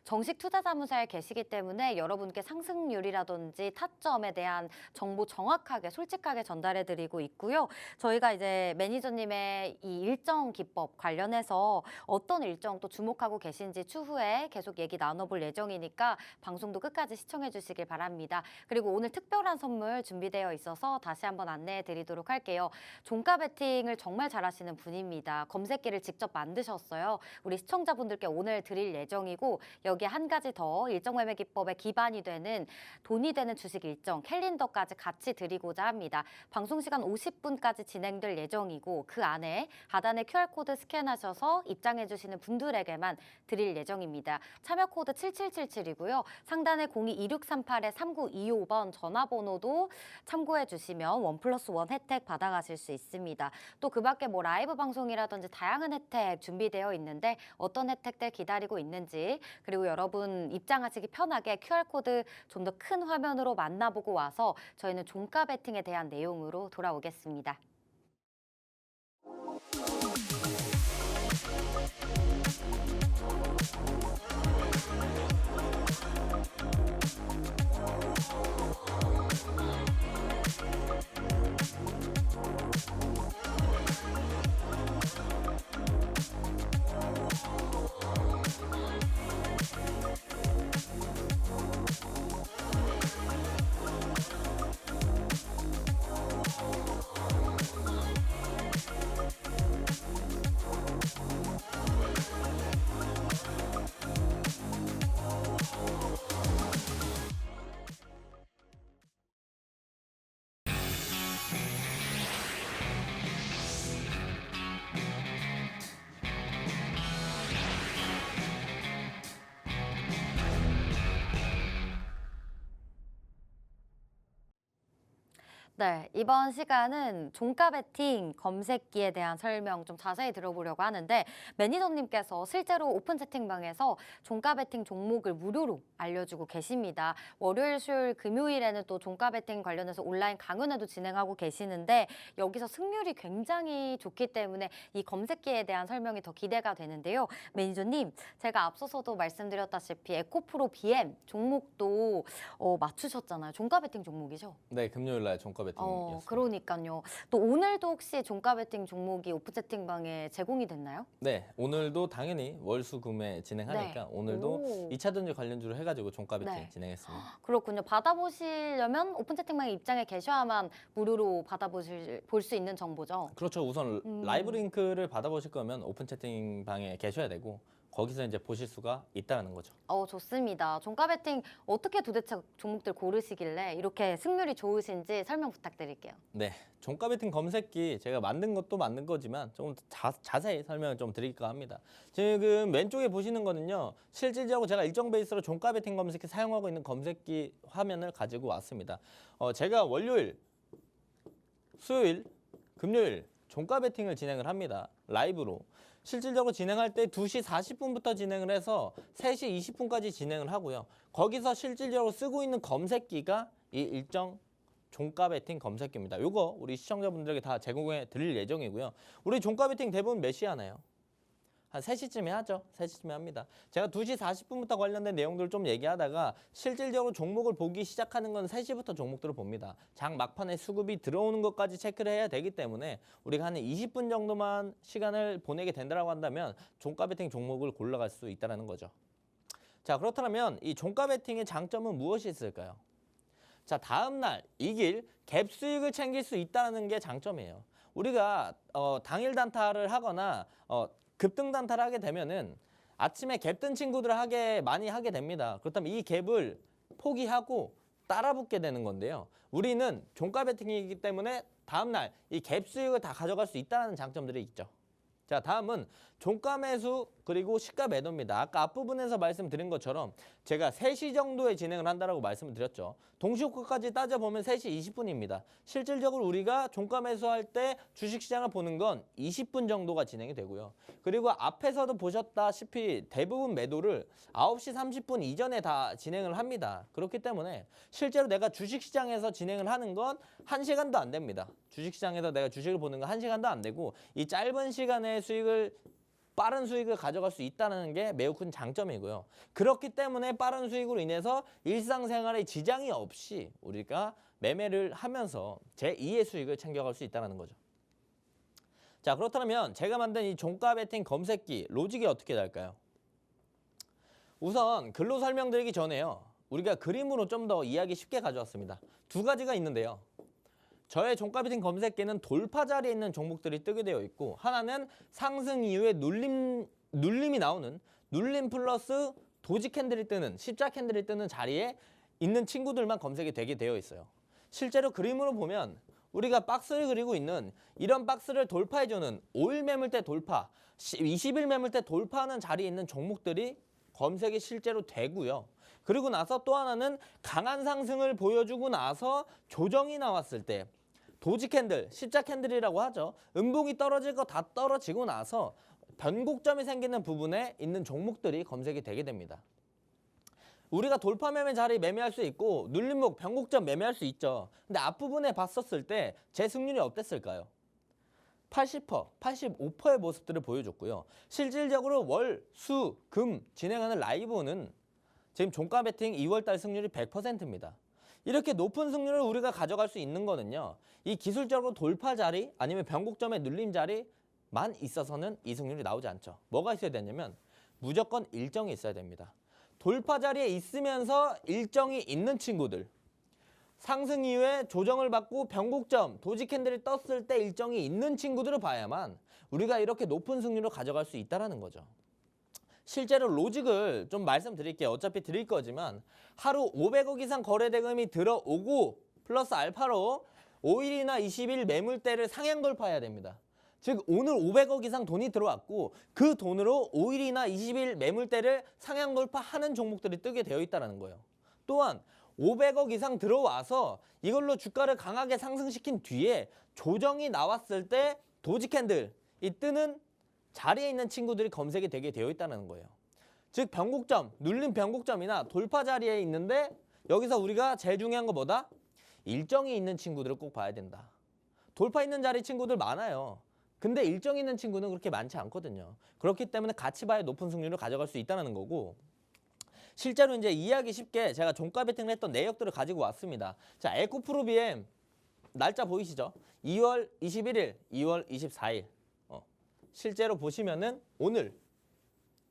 정식 투자자문사에 계시기 때문에 여러분께 상승률이라든지 타점에 대한 정보 정확하게 솔직하게 전달해드리고 있고요. 저희가 이제 매니저님의 이 일정 기법 관련해서 어떤 일정 또 주목하고 계신지 추후에 계속 얘기 나눠볼 예정이니까 방송도 끝까지 시청해 주시길 바랍니다. 그리고 오늘 특별한 선물 준비되어 있어서 다시 한번 안내해 드리도록 할게요. 종가 베팅을 정말 잘하시는 분입니다. 검색기를 직접 만드셨어요. 우리 시청자분들께 오늘 드릴 예정이고 여기에 한 가지 더 일정 매매 기법의 기반이 되는 돈이 되는 주식 일정 캘린더까지 같이 드리고자 합니다. 방송 시간 50분까지 진행될 예정이고 그 안에 하단에 QR코드 스캔하셔서 입장해 주시는 분들에게만 드릴 예정입니다. 참여 코드 7777이고요. 상단에 02-2638-3925번 전화번호도 참고해 주시면 1+1 혜택 받아가실 수 있습니다. 또 그 밖에 뭐 라이브 방송이라든지 다양한 혜택 준비되어 있는데 어떤 혜택들 기다리고 있는지 그리고 여러분 입장하시기 편하게 QR코드 좀 더 큰 화면으로 만나보고 와서 저희는 종가 베팅에 대한 내용으로 돌아오겠습니다. 네, 이번 시간은 종가 베팅 검색기에 대한 설명 좀 자세히 들어보려고 하는데 매니저님께서 실제로 오픈 채팅방에서 종가 베팅 종목을 무료로 알려주고 계십니다. 월요일, 수요일, 금요일에는 또 종가 베팅 관련해서 온라인 강연회도 진행하고 계시는데 여기서 승률이 굉장히 좋기 때문에 이 검색기에 대한 설명이 더 기대가 되는데요. 매니저님, 제가 앞서서도 말씀드렸다시피 에코프로 BM 종목도 맞추셨잖아요. 종가 베팅 종목이죠? 네, 금요일 날 종가 베팅이었습니다. 그러니까요. 또 오늘도 혹시 종가 베팅 종목이 오픈 채팅방에 제공이 됐나요? 네, 오늘도 당연히 월수금에 진행하니까 네. 오늘도 오. 2차전지 관련주로 해가지고 종가 베팅 네. 진행했습니다. 그렇군요. 받아보시려면 오픈 채팅방에 입장해 계셔야만 무료로 볼 수 있는 정보죠. 그렇죠. 우선 라이브 링크를 받아보실 거면 오픈 채팅방에 계셔야 되고 거기서 이제 보실 수가 있다는 거죠. 좋습니다. 종가 베팅 어떻게 도대체 종목들 고르시길래 이렇게 승률이 좋으신지 설명 부탁드릴게요. 네, 종가 베팅 검색기 제가 만든 것도 만든 거지만 좀 자세히 설명을 좀 드릴까 합니다. 지금 왼쪽에 보시는 거는요, 실질적으로 제가 일정 베이스로 종가 베팅 검색기 사용하고 있는 검색기 화면을 가지고 왔습니다. 제가 월요일, 수요일, 금요일 종가 베팅을 진행을 합니다. 라이브로. 실질적으로 진행할 때 2시 40분부터 진행을 해서 3시 20분까지 진행을 하고요. 거기서 실질적으로 쓰고 있는 검색기가 이 일정 종가 베팅 검색기입니다. 요거 우리 시청자분들에게 다 제공해 드릴 예정이고요. 우리 종가 베팅 대부분 몇 시에 하나요? 한 3시쯤에 하죠. 3시쯤에 합니다. 제가 2시 40분부터 관련된 내용들을 좀 얘기하다가 실질적으로 종목을 보기 시작하는 건 3시부터 종목들을 봅니다. 장 막판에 수급이 들어오는 것까지 체크를 해야 되기 때문에 우리가 한 20분 정도만 시간을 보내게 된다고 한다면 종가 베팅 종목을 골라갈 수 있다는 거죠. 자, 그렇다면 이 종가 베팅의 장점은 무엇이 있을까요? 자, 다음날 이길 갭 수익을 챙길 수 있다는 게 장점이에요. 우리가 당일 단타를 하거나 급등 단타를 하게 되면은 아침에 갭 뜬 친구들을 많이 하게 됩니다. 그렇다면 이 갭을 포기하고 따라 붙게 되는 건데요. 우리는 종가 베팅이기 때문에 다음날 이 갭 수익을 다 가져갈 수 있다는 장점들이 있죠. 자, 다음은 종가 매수 그리고 시가 매도입니다. 아까 앞부분에서 말씀드린 것처럼 제가 3시 정도에 진행을 한다고 말씀을 드렸죠. 동시효과까지 따져보면 3시 20분입니다. 실질적으로 우리가 종가 매수할 때 주식시장을 보는 건 20분 정도가 진행이 되고요. 그리고 앞에서도 보셨다시피 대부분 매도를 9시 30분 이전에 다 진행을 합니다. 그렇기 때문에 실제로 내가 주식시장에서 진행을 하는 건 1시간도 안 됩니다. 주식시장에서 내가 주식을 보는 건 1시간도 안 되고 이 짧은 시간에 빠른 수익을 가져갈 수 있다는 게 매우 큰 장점이고요. 그렇기 때문에 빠른 수익으로 인해서 일상생활에 지장이 없이 우리가 매매를 하면서 제2의 수익을 챙겨갈 수 있다는 거죠. 자, 그렇다면 제가 만든 이 종가 베팅 검색기 로직이 어떻게 될까요? 우선 글로 설명드리기 전에요. 우리가 그림으로 좀 더 이해하기 쉽게 가져왔습니다. 2가지가 있는데요. 저의 종가 베팅 검색기는 돌파 자리에 있는 종목들이 뜨게 되어 있고 하나는 상승 이후에 눌림이 나오는 눌림 플러스 도지 캔들이 뜨는 십자 캔들이 뜨는 자리에 있는 친구들만 검색이 되게 되어 있어요. 실제로 그림으로 보면 우리가 박스를 그리고 있는 이런 박스를 돌파해주는 5일 매물대 돌파, 20일 매물대 돌파하는 자리에 있는 종목들이 검색이 실제로 되고요. 그리고 나서 또 하나는 강한 상승을 보여주고 나서 조정이 나왔을 때 도지 캔들, 십자 캔들이라고 하죠. 음봉이 떨어질 거 다 떨어지고 나서 변곡점이 생기는 부분에 있는 종목들이 검색이 되게 됩니다. 우리가 돌파 매매 자리 매매할 수 있고 눌림목, 변곡점 매매할 수 있죠. 근데 앞부분에 봤었을 때 제 승률이 어땠을까요? 80%, 85%의 모습들을 보여줬고요. 실질적으로 월, 수, 금 진행하는 라이브는 지금 종가 베팅 2월달 승률이 100%입니다. 이렇게 높은 승률을 우리가 가져갈 수 있는 거는요. 이 기술적으로 돌파 자리 아니면 변곡점의 눌림 자리만 있어서는 이 승률이 나오지 않죠. 뭐가 있어야 되냐면 무조건 일정이 있어야 됩니다. 돌파 자리에 있으면서 일정이 있는 친구들, 상승 이후에 조정을 받고 변곡점, 도지 캔들이 떴을 때 일정이 있는 친구들을 봐야만 우리가 이렇게 높은 승률을 가져갈 수 있다는 거죠. 실제로 로직을 좀 말씀드릴게요. 어차피 드릴 거지만 하루 500억 이상 거래 대금이 들어오고 플러스 알파로 5일이나 20일 매물대를 상향 돌파해야 됩니다. 즉 오늘 500억 이상 돈이 들어왔고 그 돈으로 5일이나 20일 매물대를 상향 돌파하는 종목들이 뜨게 되어 있다는 거예요. 또한 500억 이상 들어와서 이걸로 주가를 강하게 상승시킨 뒤에 조정이 나왔을 때 도지 캔들, 이 뜨는 자리에 있는 친구들이 검색이 되게 되어 있다는 거예요. 즉 변곡점, 눌림 변곡점이나 돌파 자리에 있는데 여기서 우리가 제일 중요한 거 뭐다? 일정이 있는 친구들을 꼭 봐야 된다. 돌파 있는 자리 친구들 많아요. 근데 일정 있는 친구는 그렇게 많지 않거든요. 그렇기 때문에 같이 봐야 높은 승률을 가져갈 수 있다는 거고 실제로 이제 이해하기 쉽게 제가 종가 베팅을 했던 내역들을 가지고 왔습니다. 자, 에코프로 BM 날짜 보이시죠? 2월 21일, 2월 24일. 실제로 보시면은 오늘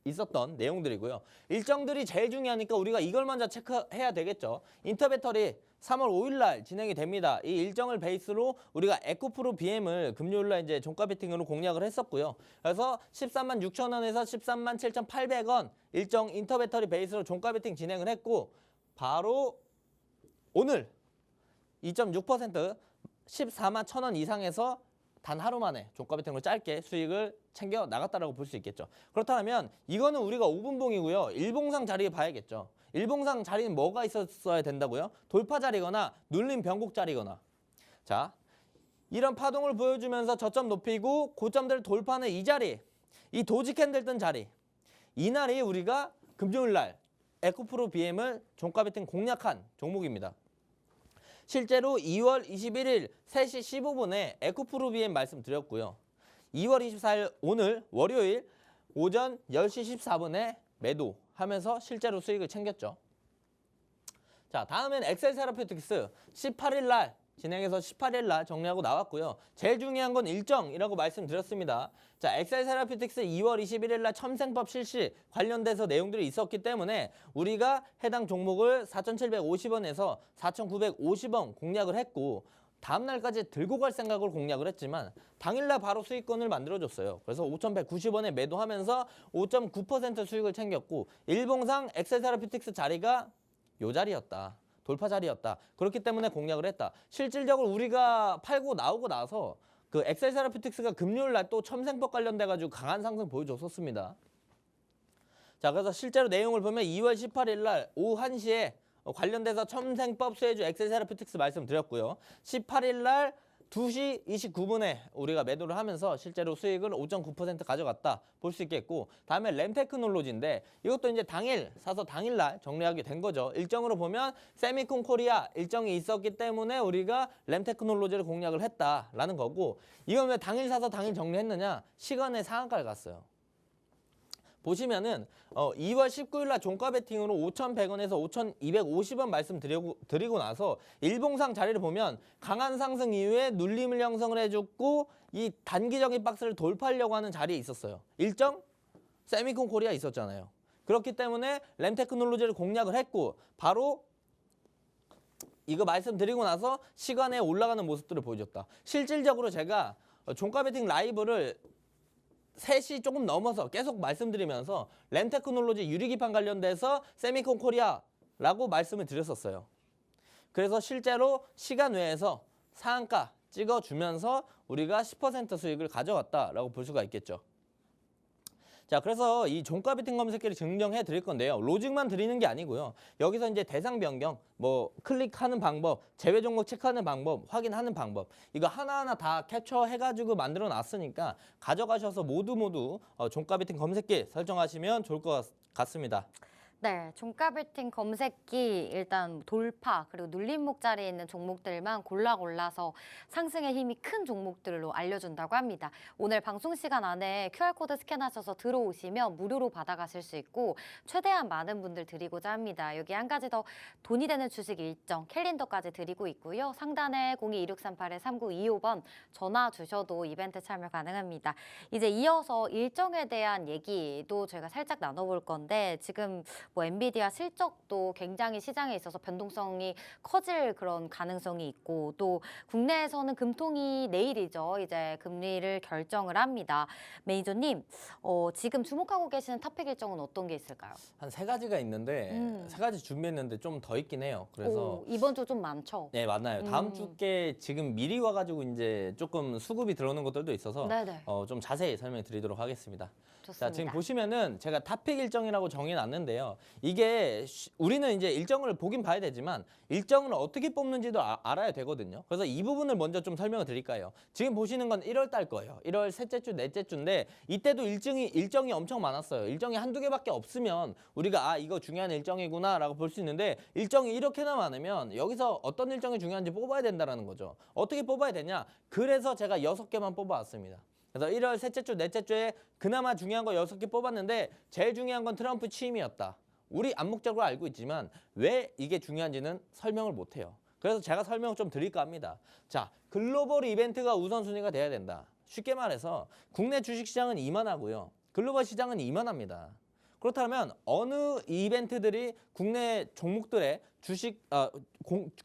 있었던 내용들이고요. 일정들이 제일 중요하니까 우리가 이걸 먼저 체크해야 되겠죠. 인터배터리 3월 5일 날 진행이 됩니다. 이 일정을 베이스로 우리가 에코프로 BM을 금요일 날 이제 종가 베팅으로 공략을 했었고요. 그래서 13만 6천 원에서 13만 7,800원 일정 인터배터리 베이스로 종가 베팅 진행을 했고 바로 오늘 2.6% 14만 1,000원 이상에서 단 하루 만에 종가 베팅으로 짧게 수익을 챙겨 나갔다라고 볼 수 있겠죠. 그렇다면 이거는 우리가 5분봉이고요. 일봉상 자리에 봐야겠죠. 일봉상 자리는 뭐가 있었어야 된다고요? 돌파 자리거나 눌림 변곡 자리거나. 자, 이런 파동을 보여주면서 저점 높이고 고점들을 돌파하는 이 자리, 이 도지 캔들 뜬 자리, 이날이 우리가 금요일 날 에코프로 BM을 종가 베팅 공략한 종목입니다. 실제로 2월 21일 3시 15분에 에코프로 BM 말씀드렸고요. 2월 24일 오늘 월요일 오전 10시 14분에 매도하면서 실제로 수익을 챙겼죠. 자, 다음엔 엑셀 세라피틱스 18일 날 진행해서 18일 날 정리하고 나왔고요. 제일 중요한 건 일정이라고 말씀드렸습니다. 자, 엑셀 세라피틱스 2월 21일 날 첨생법 실시 관련돼서 내용들이 있었기 때문에 우리가 해당 종목을 4,750원에서 4,950원 공략을 했고 다음 날까지 들고 갈 생각으로 공략을 했지만 당일날 바로 수익권을 만들어줬어요. 그래서 5,190원에 매도하면서 5.9% 수익을 챙겼고 일봉상 엑셀 세라피틱스 자리가 요 자리였다. 돌파 자리였다. 그렇기 때문에 공략을 했다. 실질적으로 우리가 팔고 나오고 나서 그 엑셀 세라피틱스가 금요일 날 또 첨생법 관련돼 가지고 강한 상승 보여줬었습니다. 자, 그래서 실제로 내용을 보면 2월 18일 날 오후 1시에 관련돼서 첨생법 수혜주 엑셀 세라피틱스 말씀드렸고요. 18일 날 2시 29분에 우리가 매도를 하면서 실제로 수익을 5.9% 가져갔다 볼 수 있겠고 다음에 램테크놀로지인데 이것도 이제 당일 사서 당일날 정리하게 된 거죠. 일정으로 보면 세미콘 코리아 일정이 있었기 때문에 우리가 램테크놀로지를 공략을 했다라는 거고 이건 왜 당일 사서 당일 정리했느냐? 시간의 상한가를 갔어요. 보시면은 2월 19일 날 종가 베팅으로 5,100원에서 5,250원 말씀드리고 나서 일봉상 자리를 보면 강한 상승 이후에 눌림을 형성을 해줬고 이 단기적인 박스를 돌파하려고 하는 자리에 있었어요. 일정 세미콘 코리아 있었잖아요. 그렇기 때문에 램테크놀로지를 공략을 했고 바로 이거 말씀드리고 나서 시간에 올라가는 모습들을 보여줬다. 실질적으로 제가 종가 베팅 라이브를 3시 조금 넘어서 계속 말씀드리면서 램테크놀로지 유리기판 관련돼서 세미콘 코리아라고 말씀을 드렸었어요. 그래서 실제로 시간 외에서 상한가 찍어주면서 우리가 10% 수익을 가져갔다라고 볼 수가 있겠죠. 자, 그래서 이 종가 베팅 검색기를 증정해 드릴 건데요. 로직만 드리는 게 아니고요. 여기서 이제 대상 변경, 뭐 클릭하는 방법, 제외 종목 체크하는 방법, 확인하는 방법 이거 하나하나 다 캡처해 가지고 만들어 놨으니까 가져가셔서 모두 종가 베팅 검색기 설정하시면 좋을 것 같습니다. 네, 종가 베팅 검색기 일단 돌파 그리고 눌림목 자리에 있는 종목들만 골라서 상승의 힘이 큰 종목들로 알려준다고 합니다. 오늘 방송 시간 안에 QR코드 스캔하셔서 들어오시면 무료로 받아가실 수 있고 최대한 많은 분들 드리고자 합니다. 여기 한 가지 더 돈이 되는 주식 일정 캘린더까지 드리고 있고요. 상단에 02-2638-3925번 전화 주셔도 이벤트 참여 가능합니다. 이제 이어서 일정에 대한 얘기도 저희가 살짝 나눠볼 건데 지금 뭐 엔비디아 실적도 굉장히 시장에 있어서 변동성이 커질 그런 가능성이 있고 또 국내에서는 금통이 내일이죠. 이제 금리를 결정을 합니다. 매니저님, 지금 주목하고 계시는 탑픽 일정은 어떤 게 있을까요? 한 3가지가 있는데 3가지 준비했는데 좀 더 있긴 해요. 그래서 이번 주 좀 많죠? 네, 맞나요. 다음 주께 지금 미리 와가지고 이제 조금 수급이 들어오는 것들도 있어서 네네. 좀 자세히 설명 드리도록 하겠습니다. 좋습니다. 자, 지금 보시면은 제가 탑픽 일정이라고 정해놨는데요. 이게 우리는 이제 일정을 보긴 봐야 되지만 일정을 어떻게 뽑는지도 알아야 되거든요. 그래서 이 부분을 먼저 좀 설명을 드릴까요? 지금 보시는 건 1월 달 거예요. 1월 셋째 주, 넷째 주인데 이때도 일정이 엄청 많았어요. 일정이 한두 개밖에 없으면 우리가 이거 중요한 일정이구나라고 볼 수 있는데 일정이 이렇게나 많으면 여기서 어떤 일정이 중요한지 뽑아야 된다는 거죠. 어떻게 뽑아야 되냐? 그래서 제가 6개만 뽑아왔습니다. 그래서 1월 셋째 주, 넷째 주에 그나마 중요한 거 6개 뽑았는데 제일 중요한 건 트럼프 취임이었다. 우리 암묵적으로 알고 있지만 왜 이게 중요한지는 설명을 못해요. 그래서 제가 설명을 좀 드릴까 합니다. 자, 글로벌 이벤트가 우선순위가 돼야 된다. 쉽게 말해서 국내 주식시장은 이만하고요. 글로벌 시장은 이만합니다. 그렇다면 어느 이벤트들이 국내 종목들의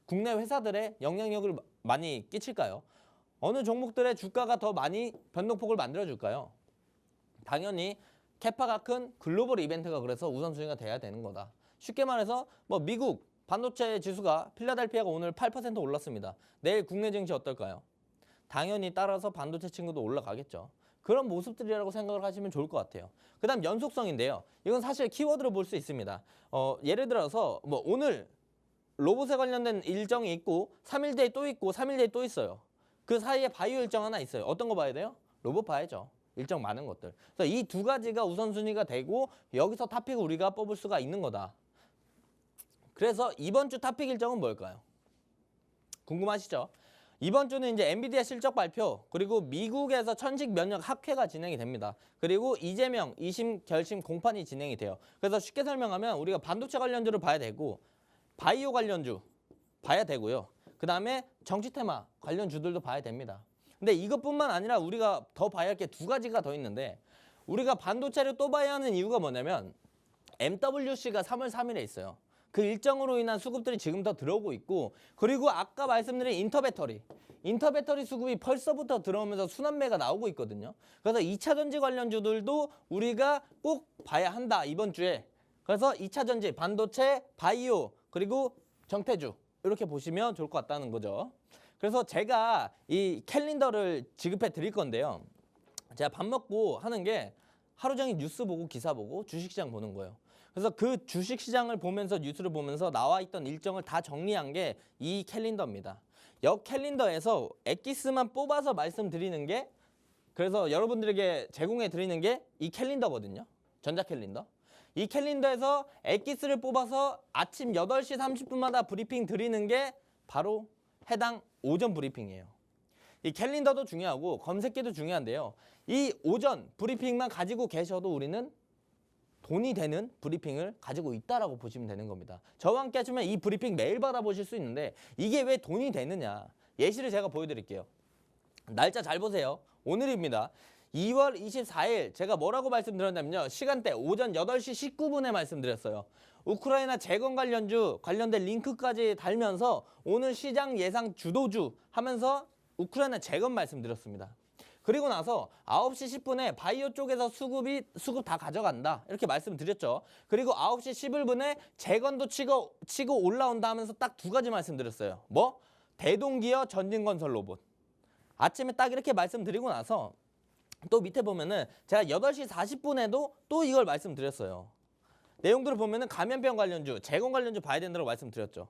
국내 회사들의 영향력을 많이 끼칠까요? 어느 종목들의 주가가 더 많이 변동폭을 만들어줄까요? 당연히 캐파가 큰 글로벌 이벤트가 그래서 우선순위가 돼야 되는 거다. 쉽게 말해서 뭐 미국 반도체 지수가 필라델피아가 오늘 8% 올랐습니다. 내일 국내 증시 어떨까요? 당연히 따라서 반도체 친구도 올라가겠죠. 그런 모습들이라고 생각을 하시면 좋을 것 같아요. 그 다음 연속성인데요. 이건 사실 키워드로 볼 수 있습니다. 예를 들어서 뭐 오늘 로봇에 관련된 일정이 있고 3일 뒤에 또 있고 3일 뒤에 또 있어요. 그 사이에 바이오 일정 하나 있어요. 어떤 거 봐야 돼요? 로봇 봐야죠. 일정 많은 것들. 그래서 이 두 가지가 우선순위가 되고 여기서 탑픽을 우리가 뽑을 수가 있는 거다. 그래서 이번 주 탑픽 일정은 뭘까요? 궁금하시죠? 이번 주는 이제 엔비디아 실적 발표, 그리고 미국에서 천식 면역 학회가 진행이 됩니다. 그리고 이재명 2심 결심 공판이 진행이 돼요. 그래서 쉽게 설명하면 우리가 반도체 관련주를 봐야 되고 바이오 관련주 봐야 되고요. 그 다음에 정치 테마 관련주들도 봐야 됩니다. 근데 이것뿐만 아니라 우리가 더 봐야 할 게 두 가지가 더 있는데, 우리가 반도체를 또 봐야 하는 이유가 뭐냐면 MWC가 3월 3일에 있어요. 그 일정으로 인한 수급들이 지금 더 들어오고 있고, 그리고 아까 말씀드린 인터배터리 수급이 벌써부터 들어오면서 순환매가 나오고 있거든요. 그래서 2차 전지 관련주들도 우리가 꼭 봐야 한다, 이번 주에. 그래서 2차 전지, 반도체, 바이오, 그리고 정태주 이렇게 보시면 좋을 것 같다는 거죠. 그래서 제가 이 캘린더를 지급해 드릴 건데요. 제가 밥 먹고 하는 게 하루 종일 뉴스 보고 기사 보고 주식시장 보는 거예요. 그래서 그 주식시장을 보면서 뉴스를 보면서 나와 있던 일정을 다 정리한 게 이 캘린더입니다. 이 캘린더에서 엑기스만 뽑아서 말씀드리는 게, 그래서 여러분들에게 제공해 드리는 게 이 캘린더거든요. 전자 캘린더. 이 캘린더에서 엑기스를 뽑아서 아침 8시 30분마다 브리핑 드리는 게 바로 해당 오전 브리핑이에요. 이 캘린더도 중요하고 검색기도 중요한데요. 이 오전 브리핑만 가지고 계셔도 우리는 돈이 되는 브리핑을 가지고 있다라고 보시면 되는 겁니다. 저와 함께 하시면 이 브리핑 매일 받아보실 수 있는데 이게 왜 돈이 되느냐. 예시를 제가 보여드릴게요. 날짜 잘 보세요. 오늘입니다. 2월 24일 제가 뭐라고 말씀드렸냐면요. 시간대 오전 8시 19분에 말씀드렸어요. 우크라이나 재건 관련주 관련된 링크까지 달면서 오늘 시장 예상 주도주 하면서 우크라이나 재건 말씀드렸습니다. 그리고 나서 9시 10분에 바이오 쪽에서 수급 다 가져간다 이렇게 말씀드렸죠. 그리고 9시 11분에 재건도 치고 올라온다 하면서 딱 두 가지 말씀드렸어요. 뭐? 대동기어 전진건설 로봇. 아침에 딱 이렇게 말씀드리고 나서 또 밑에 보면은 제가 8시 40분에도 또 이걸 말씀드렸어요. 내용들을 보면은 감염병 관련주, 재건 관련주 봐야 된다고 말씀드렸죠.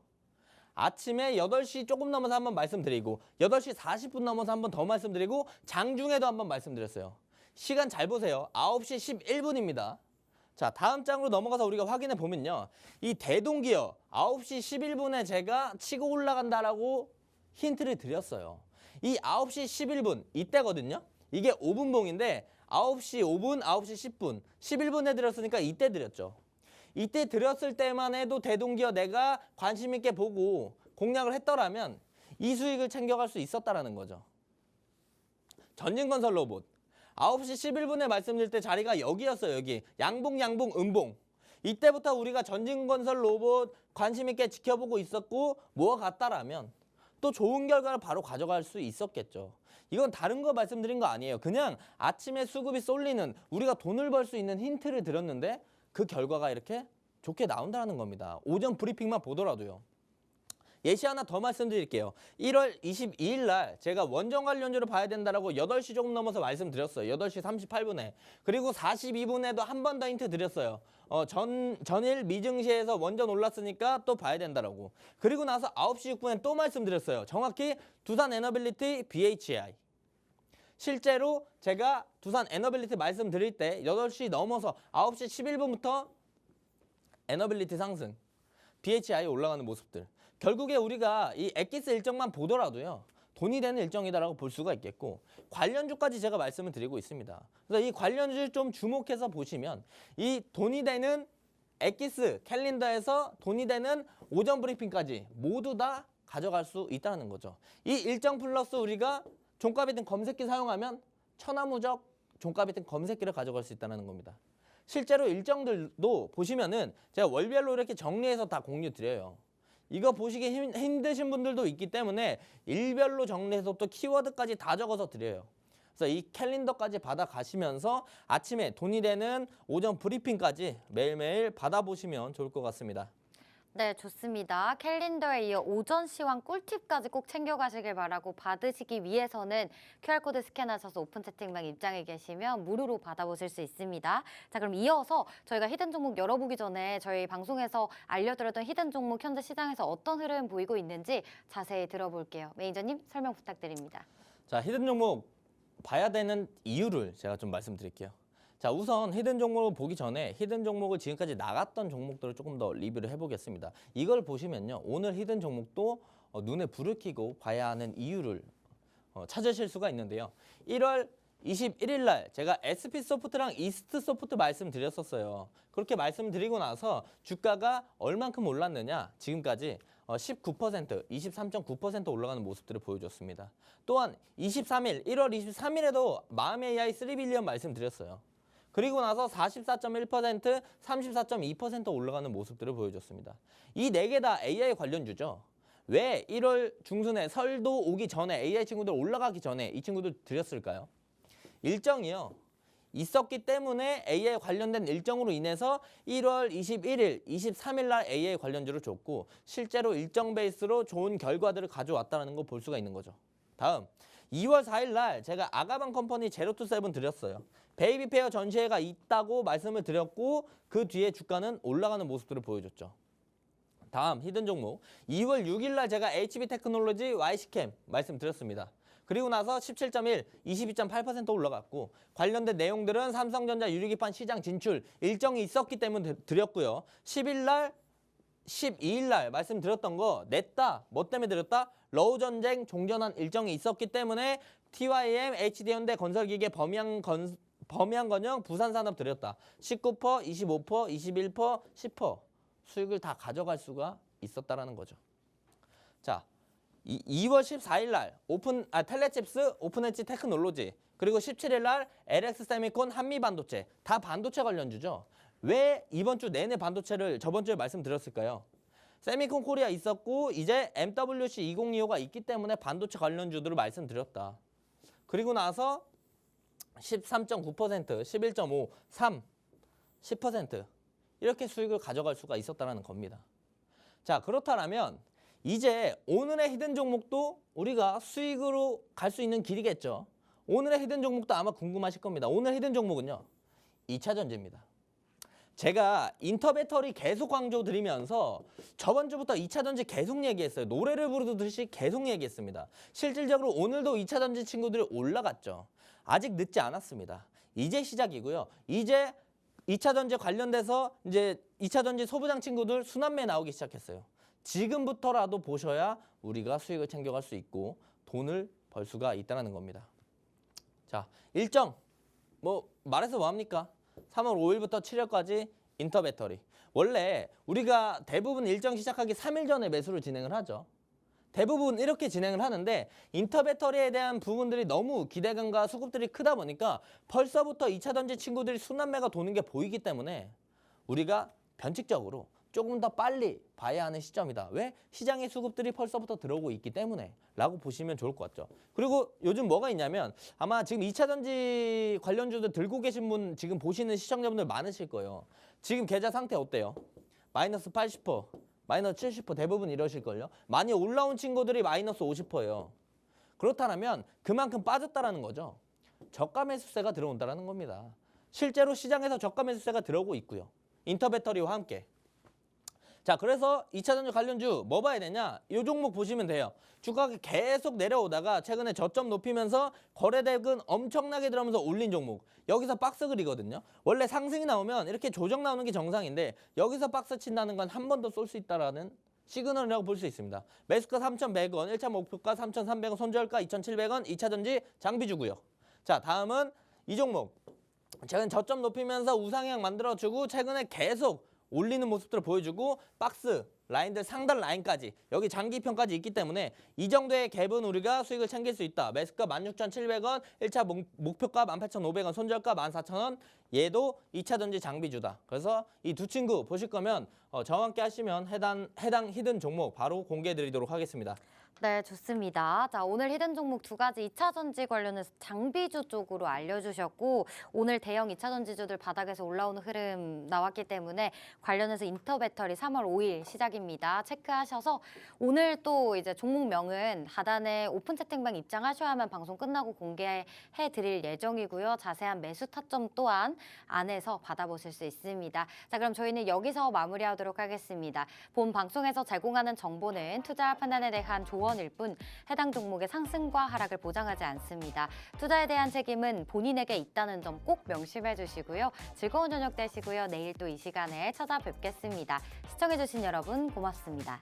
아침에 8시 조금 넘어서 한번 말씀드리고 8시 40분 넘어서 한번 더 말씀드리고 장중에도 한번 말씀드렸어요. 시간 잘 보세요. 9시 11분입니다. 자, 다음 장으로 넘어가서 우리가 확인해 보면요. 이 대동기어 9시 11분에 제가 치고 올라간다라고 힌트를 드렸어요. 이 9시 11분 이때거든요. 이게 5분봉인데 9시 5분, 9시 10분, 11분에 드렸으니까 이때 드렸죠. 이때 드렸을 때만 해도 대동기어 내가 관심 있게 보고 공략을 했더라면 이 수익을 챙겨갈 수 있었다라는 거죠. 전진건설 로봇 9시 11분에 말씀드릴 때 자리가 여기였어요. 여기 양봉, 음봉. 이때부터 우리가 전진건설 로봇 관심 있게 지켜보고 있었고 모아갔다라면 또 좋은 결과를 바로 가져갈 수 있었겠죠. 이건 다른 거 말씀드린 거 아니에요. 그냥 아침에 수급이 쏠리는, 우리가 돈을 벌 수 있는 힌트를 드렸는데 그 결과가 이렇게 좋게 나온다는 겁니다. 오전 브리핑만 보더라도요. 예시 하나 더 말씀드릴게요. 1월 22일 날 제가 원전 관련주를 봐야 된다라고 8시 조금 넘어서 말씀드렸어요. 8시 38분에. 그리고 42분에도 한 번 더 힌트 드렸어요. 전일 미증시에서 원전 올랐으니까 또 봐야 된다라고. 그리고 나서 9시 6분에 또 말씀드렸어요. 정확히 두산 에너빌리티 BHI. 실제로 제가 두산 에너빌리티 말씀드릴 때 8시 넘어서 9시 11분부터 에너빌리티 상승, BHI 올라가는 모습들. 결국에 우리가 이 엑기스 일정만 보더라도요. 돈이 되는 일정이다라고 볼 수가 있겠고 관련주까지 제가 말씀을 드리고 있습니다. 그래서 이 관련주를 좀 주목해서 보시면 이 돈이 되는 엑기스 캘린더에서 돈이 되는 오전 브리핑까지 모두 다 가져갈 수 있다는 거죠. 이 일정 플러스 우리가 종가비등 검색기 사용하면 천하무적 종가비등 검색기를 가져갈 수 있다는 겁니다. 실제로 일정들도 보시면은 제가 월별로 이렇게 정리해서 다 공유 드려요. 이거 보시기 힘드신 분들도 있기 때문에 일별로 정리해서 또 키워드까지 다 적어서 드려요. 그래서 이 캘린더까지 받아가시면서 아침에 돈이 되는 오전 브리핑까지 매일매일 받아보시면 좋을 것 같습니다. 네, 좋습니다. 캘린더에 이어 오전 시황 꿀팁까지 꼭 챙겨가시길 바라고 받으시기 위해서는 QR코드 스캔하셔서 오픈 채팅방 입장해 계시면 무료로 받아보실 수 있습니다. 자, 그럼 이어서 저희가 히든 종목 열어보기 전에 저희 방송에서 알려드렸던 히든 종목 현재 시장에서 어떤 흐름 보이고 있는지 자세히 들어볼게요. 매니저님 설명 부탁드립니다. 자, 히든 종목 봐야 되는 이유를 제가 좀 말씀드릴게요. 자, 우선 히든 종목을 보기 전에 히든 종목을 지금까지 나갔던 종목들을 조금 더 리뷰를 해보겠습니다. 이걸 보시면요, 오늘 히든 종목도 눈에 불을 켜고 봐야 하는 이유를 찾으실 수가 있는데요. 1월 21일 날 제가 SP소프트랑 이스트소프트 말씀드렸었어요. 그렇게 말씀드리고 나서 주가가 얼만큼 올랐느냐, 지금까지 19%, 23.9% 올라가는 모습들을 보여줬습니다. 또한 23일, 1월 23일에도 마음 AI 3빌리언 말씀드렸어요. 그리고 나서 44.1%, 34.2% 올라가는 모습들을 보여줬습니다. 이 네 개 다 AI 관련주죠. 왜 1월 중순에 설도 오기 전에 AI 친구들 올라가기 전에 이 친구들 드렸을까요? 일정이요. 있었기 때문에 AI 관련된 일정으로 인해서 1월 21일, 23일 날 AI 관련주를 줬고 실제로 일정 베이스로 좋은 결과들을 가져왔다는 거 볼 수가 있는 거죠. 다음 2월 4일 날 제가 아가방 컴퍼니 제로투세븐 드렸어요. 베이비페어 전시회가 있다고 말씀을 드렸고 그 뒤에 주가는 올라가는 모습들을 보여줬죠. 다음 히든 종목 2월 6일 날 제가 HB테크놀로지 YC캠 말씀드렸습니다. 그리고 나서 17.1, 22.8% 올라갔고 관련된 내용들은 삼성전자 유리기판 시장 진출 일정이 있었기 때문에 드렸고요. 10일 날, 12일 날 말씀드렸던 거 냈다. 뭐 때문에 드렸다? 러우 전쟁 종전한 일정이 있었기 때문에 TYM, HD현대 건설기계 범양건영 부산산업 드렸다. 19%, 25%, 21%, 10% 수익을 다 가져갈 수가 있었다라는 거죠. 자, 2월 14일 날 텔레칩스, 오픈엣지 테크놀로지 그리고 17일 날 LX 세미콘, 한미반도체 다 반도체 관련주죠. 왜 이번 주 내내 반도체를 저번 주에 말씀드렸을까요? 세미콘 코리아 있었고 이제 MWC 2025가 있기 때문에 반도체 관련주들을 말씀드렸다. 그리고 나서 13.9%, 11.5, 3, 10% 이렇게 수익을 가져갈 수가 있었다는 겁니다. 자, 그렇다면 이제 오늘의 히든 종목도 우리가 수익으로 갈 수 있는 길이겠죠. 오늘의 히든 종목도 아마 궁금하실 겁니다. 오늘 히든 종목은요. 2차전지입니다. 제가 인터배터리 계속 강조드리면서 저번 주부터 2차전지 계속 얘기했어요. 노래를 부르듯이 계속 얘기했습니다. 실질적으로 오늘도 2차전지 친구들이 올라갔죠. 아직 늦지 않았습니다. 이제 시작이고요. 이제 2차전지 관련돼서 이제 2차전지 소부장 친구들 순환매 나오기 시작했어요. 지금부터라도 보셔야 우리가 수익을 챙겨갈 수 있고 돈을 벌 수가 있다는 겁니다. 자, 일정 뭐 말해서 뭐합니까? 3월 5일부터 7일까지 인터배터리. 원래 우리가 대부분 일정 시작하기 3일 전에 매수를 진행을 하죠. 대부분 이렇게 진행을 하는데 인터배터리에 대한 부분들이 너무 기대감과 수급들이 크다 보니까 벌써부터 2차전지 친구들이 순환매가 도는 게 보이기 때문에 우리가 변칙적으로 조금 더 빨리 봐야 하는 시점이다. 왜? 시장의 수급들이 벌써부터 들어오고 있기 때문에 라고 보시면 좋을 것 같죠. 그리고 요즘 뭐가 있냐면 아마 지금 2차전지 관련주들 들고 계신 분 지금 보시는 시청자분들 많으실 거예요. 지금 계좌 상태 어때요? 마이너스 80%, 마이너스 70% 대부분 이러실걸요. 많이 올라온 친구들이 마이너스 50%예요. 그렇다면 그만큼 빠졌다라는 거죠. 저가 매수세가 들어온다는 겁니다. 실제로 시장에서 저가 매수세가 들어오고 있고요. 인터배터리와 함께. 자, 그래서 2차전지 관련주 뭐 봐야 되냐? 이 종목 보시면 돼요. 주가가 계속 내려오다가 최근에 저점 높이면서 거래대금 엄청나게 들어오면서 올린 종목. 여기서 박스 그리거든요. 원래 상승이 나오면 이렇게 조정 나오는 게 정상인데 여기서 박스 친다는 건 한 번 더 쏠 수 있다라는 시그널이라고 볼 수 있습니다. 매수가 3,100원, 1차 목표가 3,300원, 손절가 2,700원, 2차전지 장비주고요. 자, 다음은 이 종목. 최근 저점 높이면서 우상향 만들어주고 최근에 계속 올리는 모습들을 보여주고 박스 라인들 상단 라인까지 여기 장기평까지 있기 때문에 이 정도의 갭은 우리가 수익을 챙길 수 있다. 매수가 16,700원, 1차 목표가 18,500원, 손절가 14,000원, 얘도 2차 전지 장비주다. 그래서 이 두 친구 보실 거면 저와 함께 하시면 해당 히든 종목 바로 공개해 드리도록 하겠습니다. 네, 좋습니다. 자, 오늘 히든 종목 두 가지 2차 전지 관련해서 장비주 쪽으로 알려주셨고 오늘 대형 2차 전지주들 바닥에서 올라오는 흐름 나왔기 때문에 관련해서 인터배터리 3월 5일 시작입니다. 체크하셔서 오늘 또 이제 종목명은 하단에 오픈 채팅방 입장하셔야만 방송 끝나고 공개해 드릴 예정이고요. 자세한 매수 타점 또한 안에서 받아보실 수 있습니다. 자, 그럼 저희는 여기서 마무리하도록 하겠습니다. 본 방송에서 제공하는 정보는 투자 판단에 대한 조언일 뿐 해당 종목의 상승과 하락을 보장하지 않습니다. 투자에 대한 책임은 본인에게 있다는 점 꼭 명심해 주시고요. 즐거운 저녁 되시고요. 내일 또 이 시간에 찾아뵙겠습니다. 시청해주신 여러분 고맙습니다.